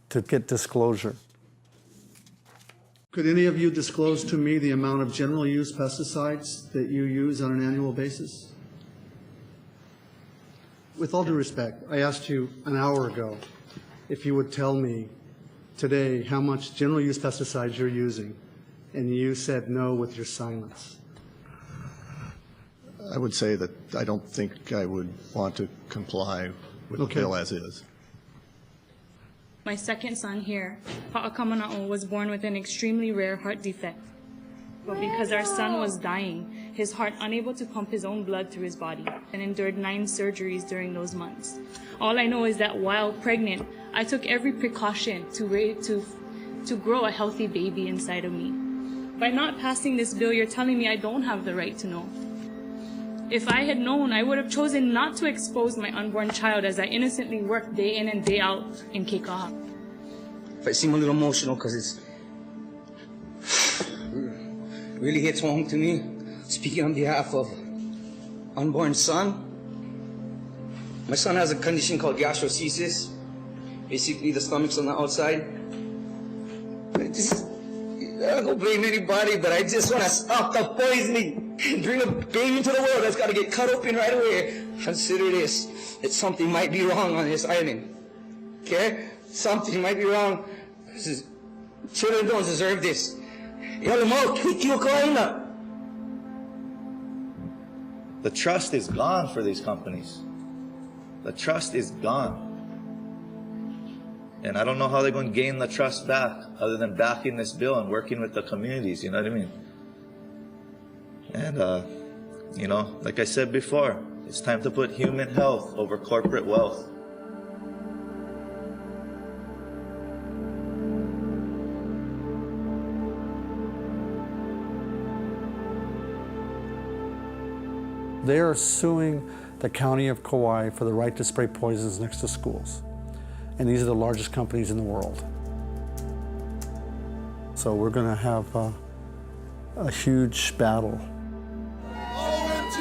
to get disclosure. Could any of you disclose to me the amount of general use pesticides that you use on an annual basis? With all due respect, I asked you an hour ago if you would tell me today how much general use pesticides you're using, and you said no with your silence. I would say that I don't think I would want to comply with the bill as is. My second son here, Pa'akamana'o, was born with an extremely rare heart defect. But because our son was dying, his heart unable to pump his own blood through his body, and endured 9 surgeries during those months. All I know is that while pregnant, I took every precaution to grow a healthy baby inside of me. By not passing this bill, you're telling me I don't have the right to know. If I had known, I would have chosen not to expose my unborn child as I innocently worked day in and day out in Keikaha. I seem a little emotional because it really hits home to me. Speaking on behalf of unborn son, my son has a condition called gastroschisis. Basically, the stomach's on the outside. I don't blame anybody, but I just want to stop the poisoning and bring a baby into the world that's got to get cut open right away. Consider this, that something might be wrong on this island. Okay? Something might be wrong. Children don't deserve this. The trust is gone for these companies. The trust is gone. And I don't know how they're going to gain the trust back other than backing this bill and working with the communities, you know what I mean? And You know, like I said before, it's time to put human health over corporate wealth. They are suing the county of Kauai for the right to spray poisons next to schools. And these are the largest companies in the world. So we're going to have a huge battle. OMG,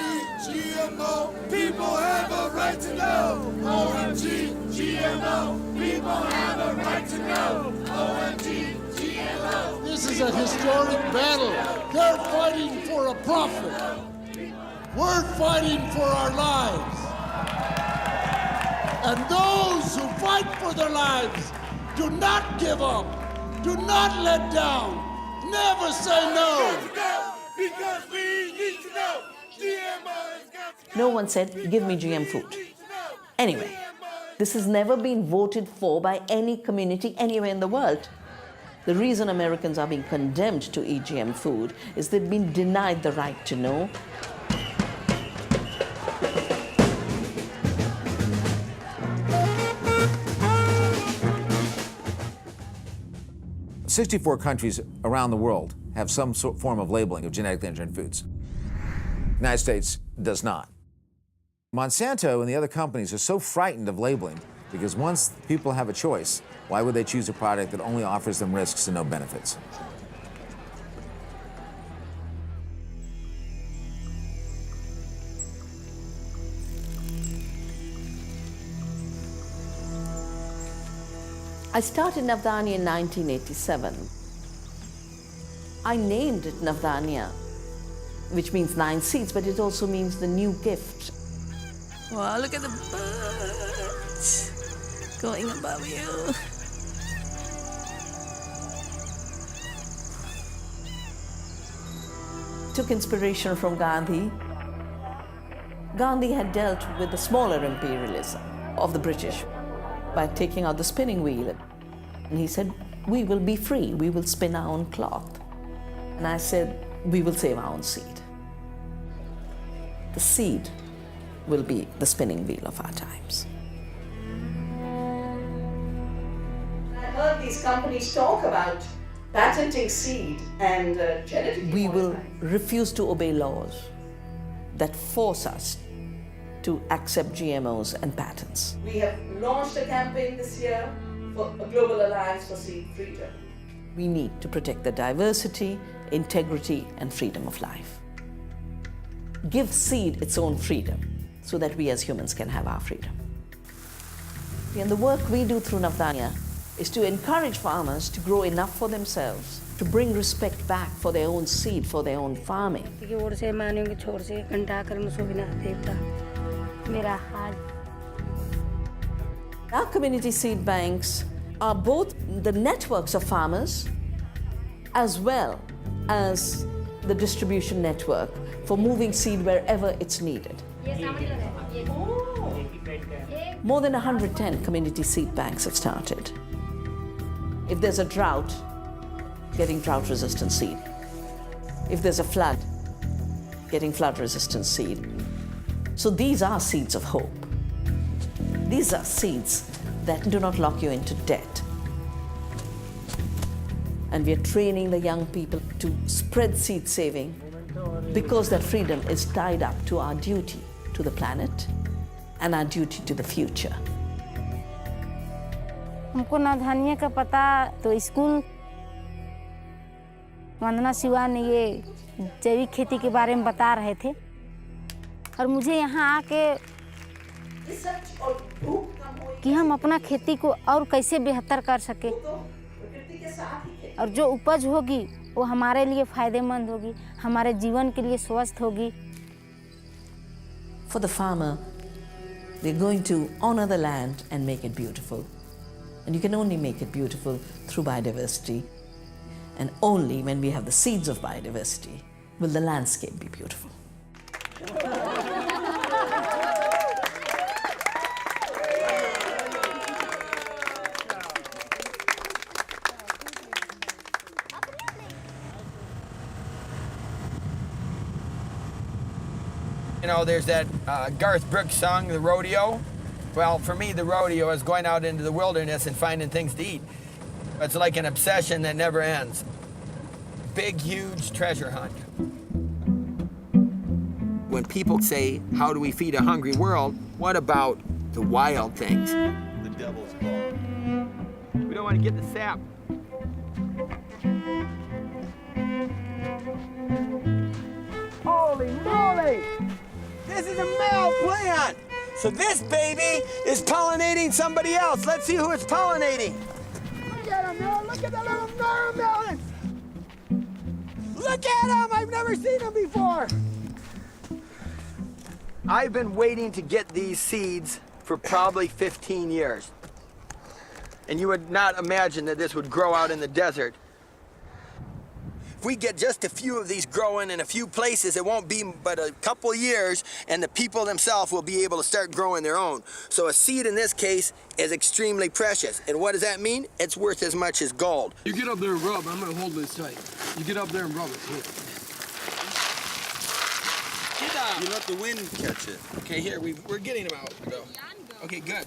GMO, people have a right to know. OMG, GMO, people have a right to know. OMG, GMO. This is a historic battle. They're fighting for a profit. We're fighting for our lives. And those who fight for their lives do not give up, do not let down, never say no. Because we need to know. No one said, give me GM food. Anyway, this has never been voted for by any community anywhere in the world. The reason Americans are being condemned to eat GM food is they've been denied the right to know. 64 countries around the world have some form of labeling of genetically engineered foods. The United States does not. Monsanto and the other companies are so frightened of labeling because once people have a choice, why would they choose a product that only offers them risks and no benefits? I started Navdanya in 1987. I named it Navdanya, which means 9 seeds, but it also means the new gift. Wow, look at the birds going above you. Took inspiration from Gandhi. Gandhi had dealt with the smaller imperialism of the British by taking out the spinning wheel. And he said, we will be free, we will spin our own cloth. And I said, we will save our own seed. The seed will be the spinning wheel of our times. I heard these companies talk about patenting seed and genetic. We will refuse to obey laws that force us to accept GMOs and patents. We have launched a campaign this year for a global alliance for seed freedom. We need to protect the diversity, integrity, and freedom of life. Give seed its own freedom so that we as humans can have our freedom. And the work we do through Navdanya is to encourage farmers to grow enough for themselves, to bring respect back for their own seed, for their own farming. Our community seed banks are both the networks of farmers as well as the distribution network for moving seed wherever it's needed. More than 110 community seed banks have started. If there's a drought, getting drought-resistant seed. If there's a flood, getting flood-resistant seed. So these are seeds of hope. These are seeds that do not lock you into debt. And we are training the young people to spread seed saving because that freedom is tied up to our duty to the planet and our duty to the future. हमको नवधान्य का पता तो school वंदना शिवा ने ये जैविक खेती के बारे में बता रहे थे और मुझे यहाँ आके कि हम अपना खेती को और कैसे बेहतर कर सके और जो उपज होगी वो हमारे लिए फायदेमंद होगी, हमारे जीवन के लिए स्वस्थ होगी. For the farmer, they're going to honor the land and make it beautiful. And you can only make it beautiful through biodiversity. And only when we have the seeds of biodiversity will the landscape be beautiful. You know, there's that Garth Brooks song, The Rodeo. Well, for me, the rodeo is going out into the wilderness and finding things to eat. It's like an obsession that never ends. Big, huge treasure hunt. When people say, how do we feed a hungry world? What about the wild things? The devil's ball. We don't want to get the sap. Holy moly! This is a male plant! So this baby is pollinating somebody else. Let's see who it's pollinating. Look at him, man. Look at the little watermelon. Look at him. I've never seen him before. I've been waiting to get these seeds for probably 15 years. And you would not imagine that this would grow out in the desert. If we get just a few of these growing in a few places, it won't be but a couple years, and the people themselves will be able to start growing their own. So a seed in this case is extremely precious. And what does that mean? It's worth as much as gold. You get up there and rub. I'm gonna hold this tight. You get up there and rub it. Here. You let the wind catch it. Okay, here, we're getting them out, though. Okay, good.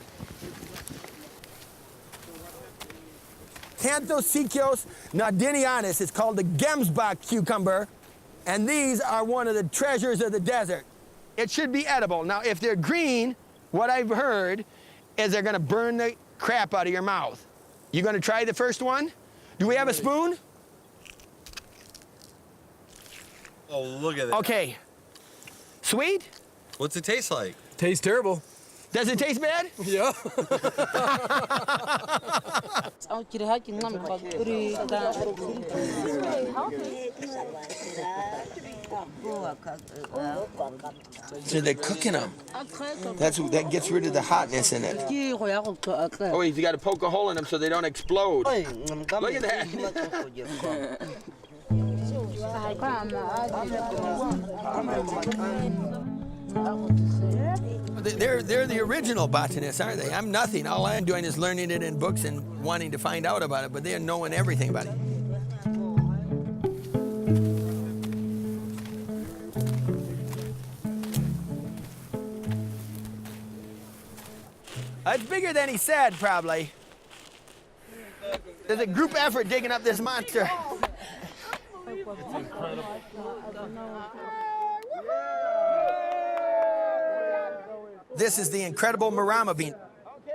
Canthosikios nadinianus. It's called the Gemsbach cucumber, and these are one of the treasures of the desert. It should be edible. Now, if they're green, what I've heard is they're gonna burn the crap out of your mouth. You gonna try the first one? Do we have a spoon? Oh, look at that. Okay. Sweet? What's it taste like? Tastes terrible. Does it taste bad? Yeah. So they're cooking them. That gets rid of the hotness in it. Oh, you got to poke a hole in them so they don't explode. Look at that. They're the original botanists, aren't they? I'm nothing. All I'm doing is learning it in books and wanting to find out about it, but they're knowing everything about it. It's bigger than he said, probably. There's a group effort digging up this monster. It's incredible. This is the incredible Marama bean.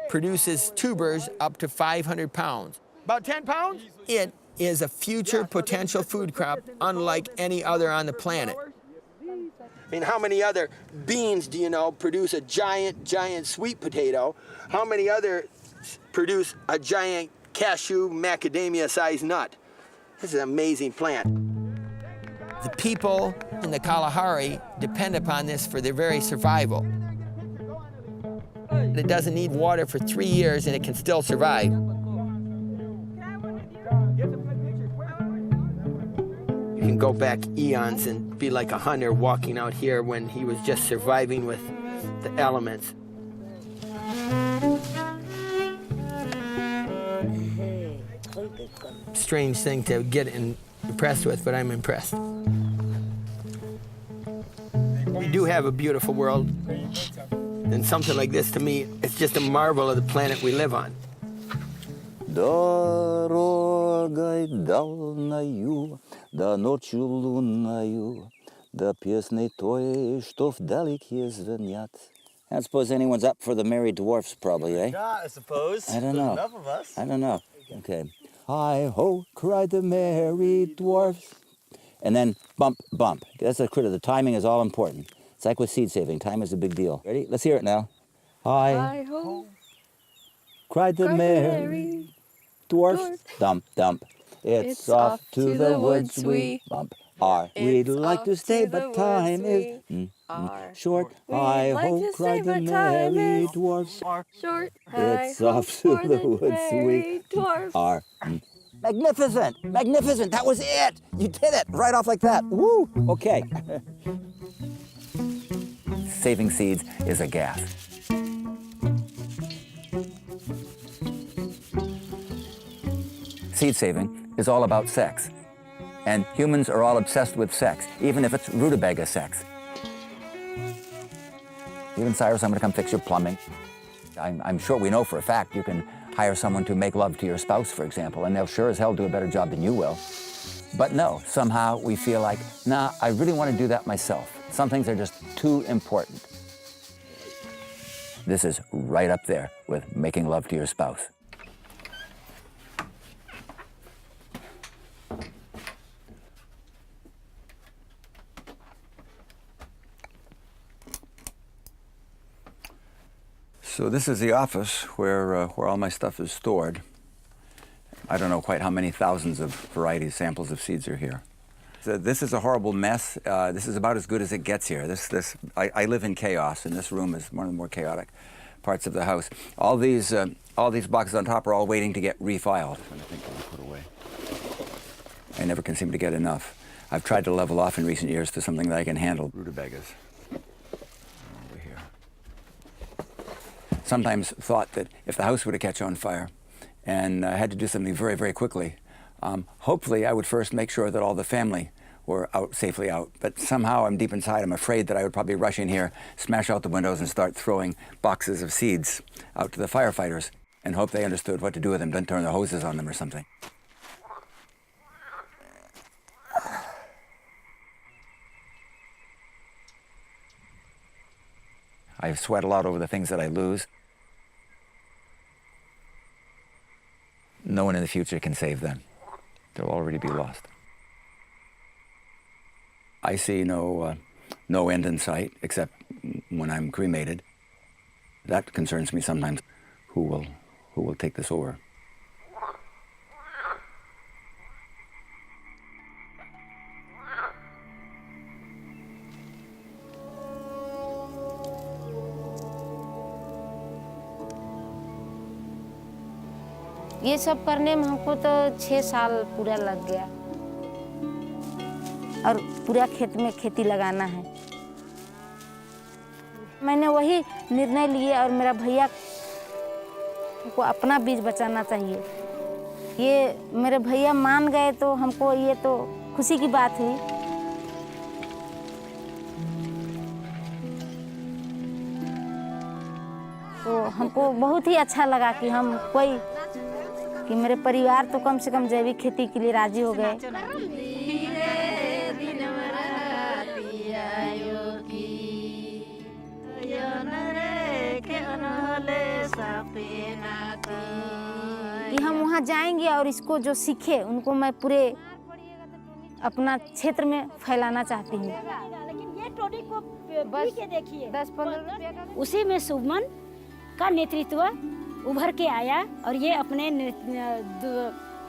Produces tubers up to 500 pounds. About 10 pounds? It is a future potential food crop unlike any other on the planet. I mean, how many other beans do you know produce a giant sweet potato? How many other produce a giant cashew macadamia-sized nut? This is an amazing plant. The people in the Kalahari depend upon this for their very survival. It doesn't need water for 3 years and it can still survive. You can go back eons and be like a hunter walking out here when he was just surviving with the elements. Strange thing to get impressed with, but I'm impressed. We do have a beautiful world. And something like this, to me, it's just a marvel of the planet we live on. Дорогой дальною, да ночью лунною, да песней той, что вдалеке звенят. I don't suppose anyone's up for the Merry Dwarfs, probably, eh? Yeah, I suppose. I don't know. Enough of us. I don't know. Okay. Hi-ho, cried the merry dwarfs. And then bump, bump. That's a critter. The timing is all important. It's like with seed saving. Time is a big deal. Ready? Let's hear it now. Hi-ho, cried the merry dwarfs. Dump, dump. It's off to the woods we bump. We'd like to stay, but time is short. Hi-ho, cried the merry dwarfs. Short. It's off to the woods we are. Magnificent! Magnificent! That was it! You did it! Right off like that. Woo! Okay. Saving seeds is a gas. Seed saving is all about sex. And humans are all obsessed with sex, even if it's rutabaga sex. You can hire someone to come fix your plumbing. I'm sure we know for a fact you can hire someone to make love to your spouse, for example, and they'll sure as hell do a better job than you will. But no, somehow we feel like, nah, I really want to do that myself. Some things are just too important. This is right up there with making love to your spouse. So this is the office where all my stuff is stored. I don't know quite how many thousands of varieties, samples of seeds are here. So this is a horrible mess. This is about as good as it gets here. I live in chaos, and this room is one of the more chaotic parts of the house. All these boxes on top are all waiting to get refiled. I think I'll put away. I never can seem to get enough. I've tried to level off in recent years to something that I can handle. Rutabagas. Over here. Sometimes thought that if the house were to catch on fire and I had to do something very, very quickly, hopefully I would first make sure that all the family were safely out. But somehow I'm deep inside, I'm afraid that I would probably rush in here, smash out the windows and start throwing boxes of seeds out to the firefighters and hope they understood what to do with them, don't turn the hoses on them or something. I sweat a lot over the things that I lose. No one in the future can save them. They'll already be lost. I see no end in sight except when I'm cremated. That concerns me sometimes. Who will take this over? ये सब करने में हमको तो 6 साल पूरा लग गया और पूरा खेत में खेती लगाना है। मैंने वही निर्णय लिए और मेरा भैया को अपना बीज बचाना चाहिए। ये मेरे भैया मान गए तो हमको ये तो खुशी की बात हुई। तो हमको बहुत ही अच्छा लगा कि कि मेरे परिवार तो कम से कम जैविक खेती के लिए राजी हो गए। कि हम वहाँ जाएंगे और इसको जो सीखे उनको मैं पूरे अपना क्षेत्र में फैलाना चाहती हूँ। ये टोटी को बस देखिए 10-15 रुपये का उसी में सुमन का नेतृत्व उभर के आया और ये अपने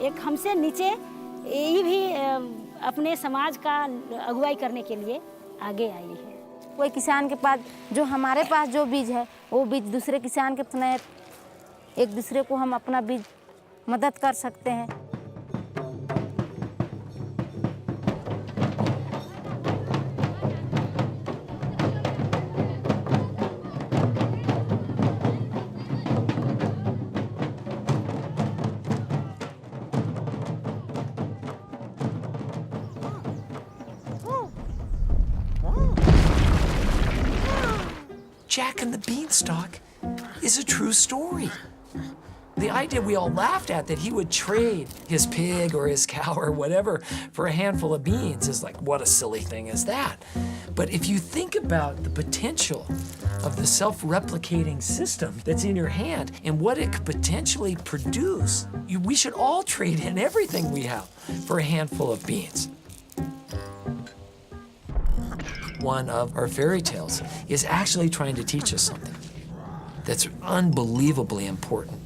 एक हमसे नीचे ये भी अपने समाज का अगुवाई करने के लिए आगे आई है। कोई किसान के पास जो हमारे पास जो बीज है वो बीज दूसरे किसान के अपने एक दूसरे को हम अपना बीज मदद कर सकते हैं। Jack and the Beanstalk is a true story. The idea we all laughed at that he would trade his pig or his cow or whatever for a handful of beans is like, what a silly thing is that? But if you think about the potential of the self-replicating system that's in your hand and what it could potentially produce, we should all trade in everything we have for a handful of beans. One of our fairy tales is actually trying to teach us something that's unbelievably important.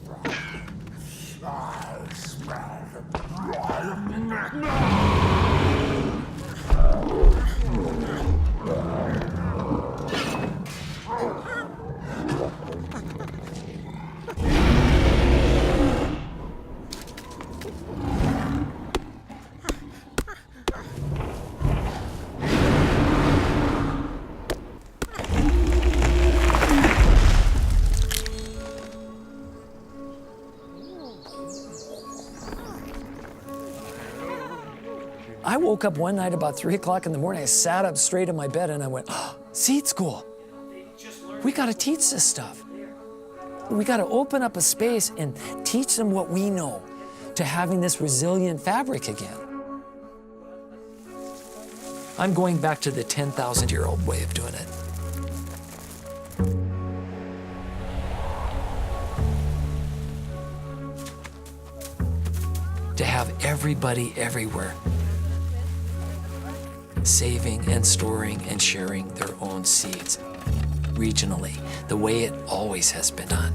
I woke up one night about 3 o'clock in the morning. I sat up straight in my bed and I went, oh, seed school. We got to teach this stuff. We got to open up a space and teach them what we know to having this resilient fabric again. I'm going back to the 10,000-year-old way of doing it. To have everybody everywhere saving and storing and sharing their own seeds regionally, the way it always has been done.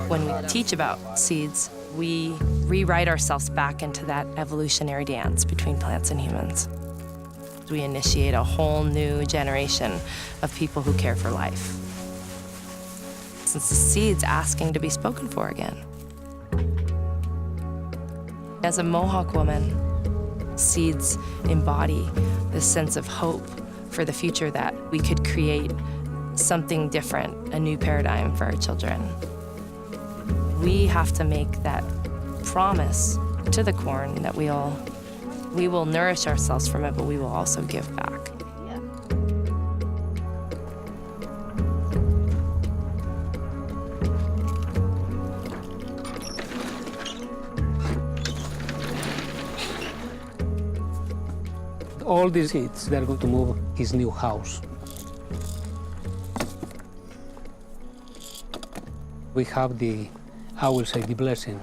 When we teach about seeds, we rewrite ourselves back into that evolutionary dance between plants and humans. We initiate a whole new generation of people who care for life. Since the seed's asking to be spoken for again. As a Mohawk woman, seeds embody this sense of hope for the future, that we could create something different, a new paradigm for our children. We have to make that promise to the corn that we will nourish ourselves from it, but we will also give back. All these seeds, they're going to move his new house. We have I will say, the blessing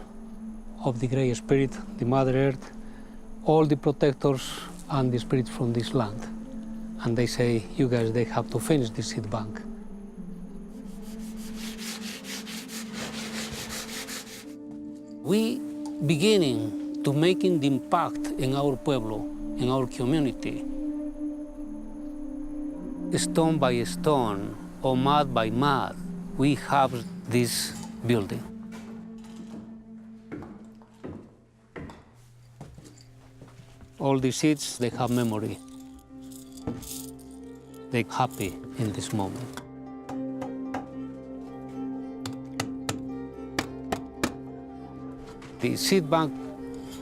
of the Great Spirit, the Mother Earth, all the protectors and the spirits from this land. And they say, you guys, they have to finish the seed bank. We beginning to making the impact in our pueblo, in our community, stone by stone or mud by mud, we have this building. All the seeds, they have memory. They're happy in this moment. The seed bank,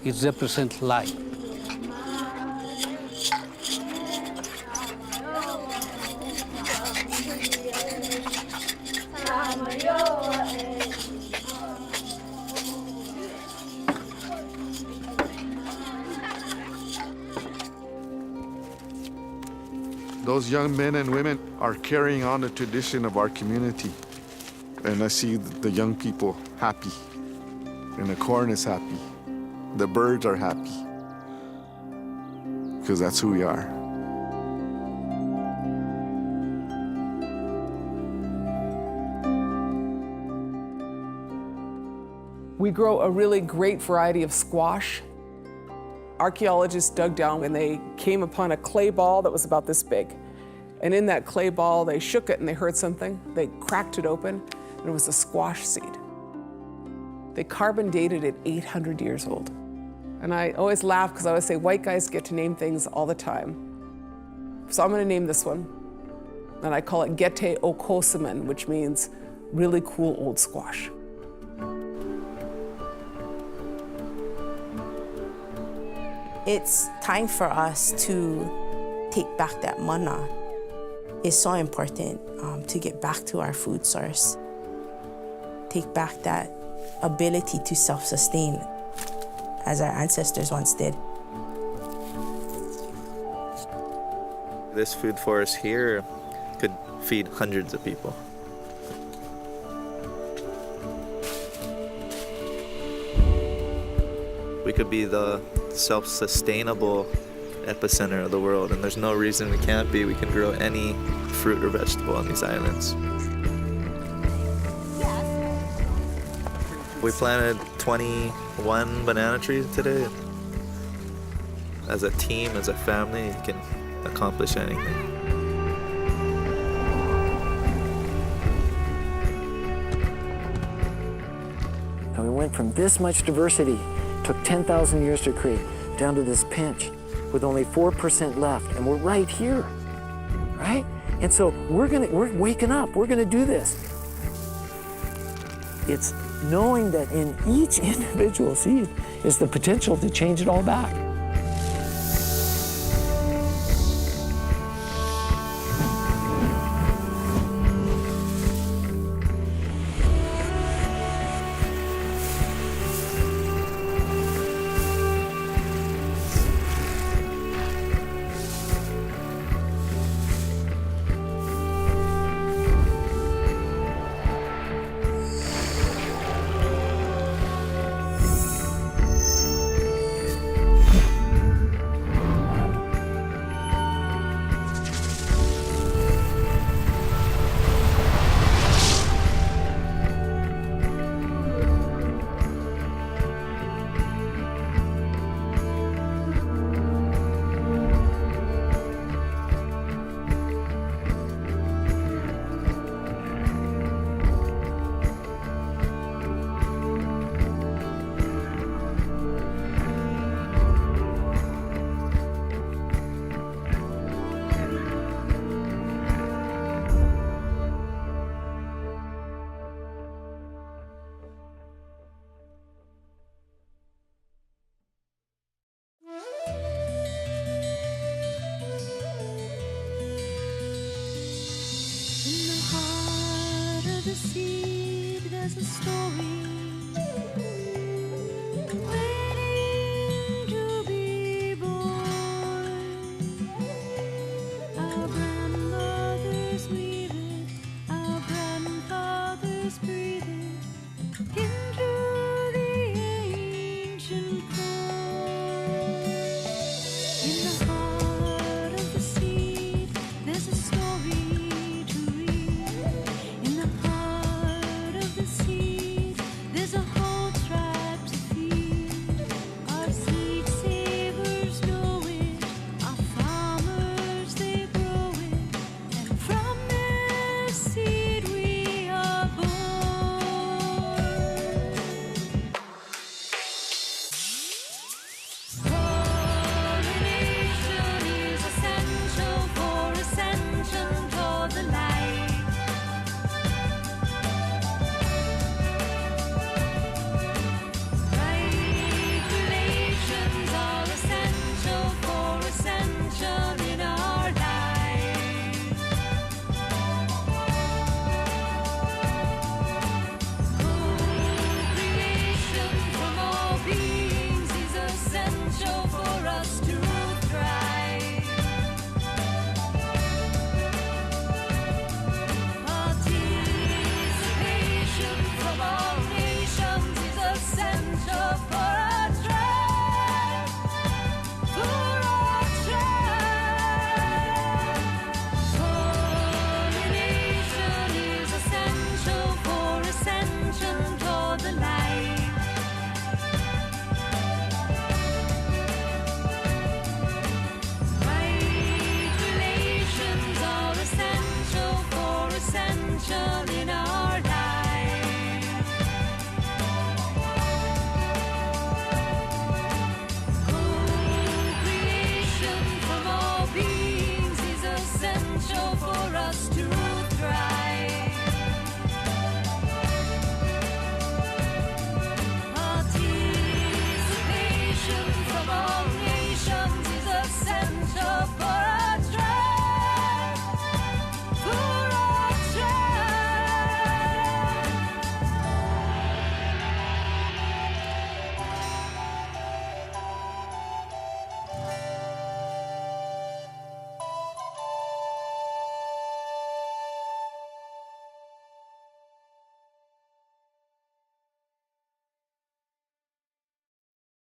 it represents life. Those young men and women are carrying on the tradition of our community. And I see the young people happy. And the corn is happy. The birds are happy. Because that's who we are. We grow a really great variety of squash. Archaeologists dug down and they came upon a clay ball that was about this big. And in that clay ball, they shook it and they heard something. They cracked it open and it was a squash seed. They carbon dated it 800 years old. And I always laugh because I always say white guys get to name things all the time. So I'm gonna name this one. And I call it Gete Okosaman, which means really cool old squash. It's time for us to take back that mana. It's so important to get back to our food source. Take back that ability to self-sustain, as our ancestors once did. This food forest here could feed hundreds of people. We could be the self-sustainable epicenter of the world, and there's no reason we can't be. We can grow any fruit or vegetable on these islands. We planted 21 banana trees today. As a team, as a family, you can accomplish anything. And we went from this much diversity, took 10,000 years to create, down to this pinch with only 4% left, and we're right here, right? And so we're waking up, we're gonna do this. It's knowing that in each individual seed is the potential to change it all back.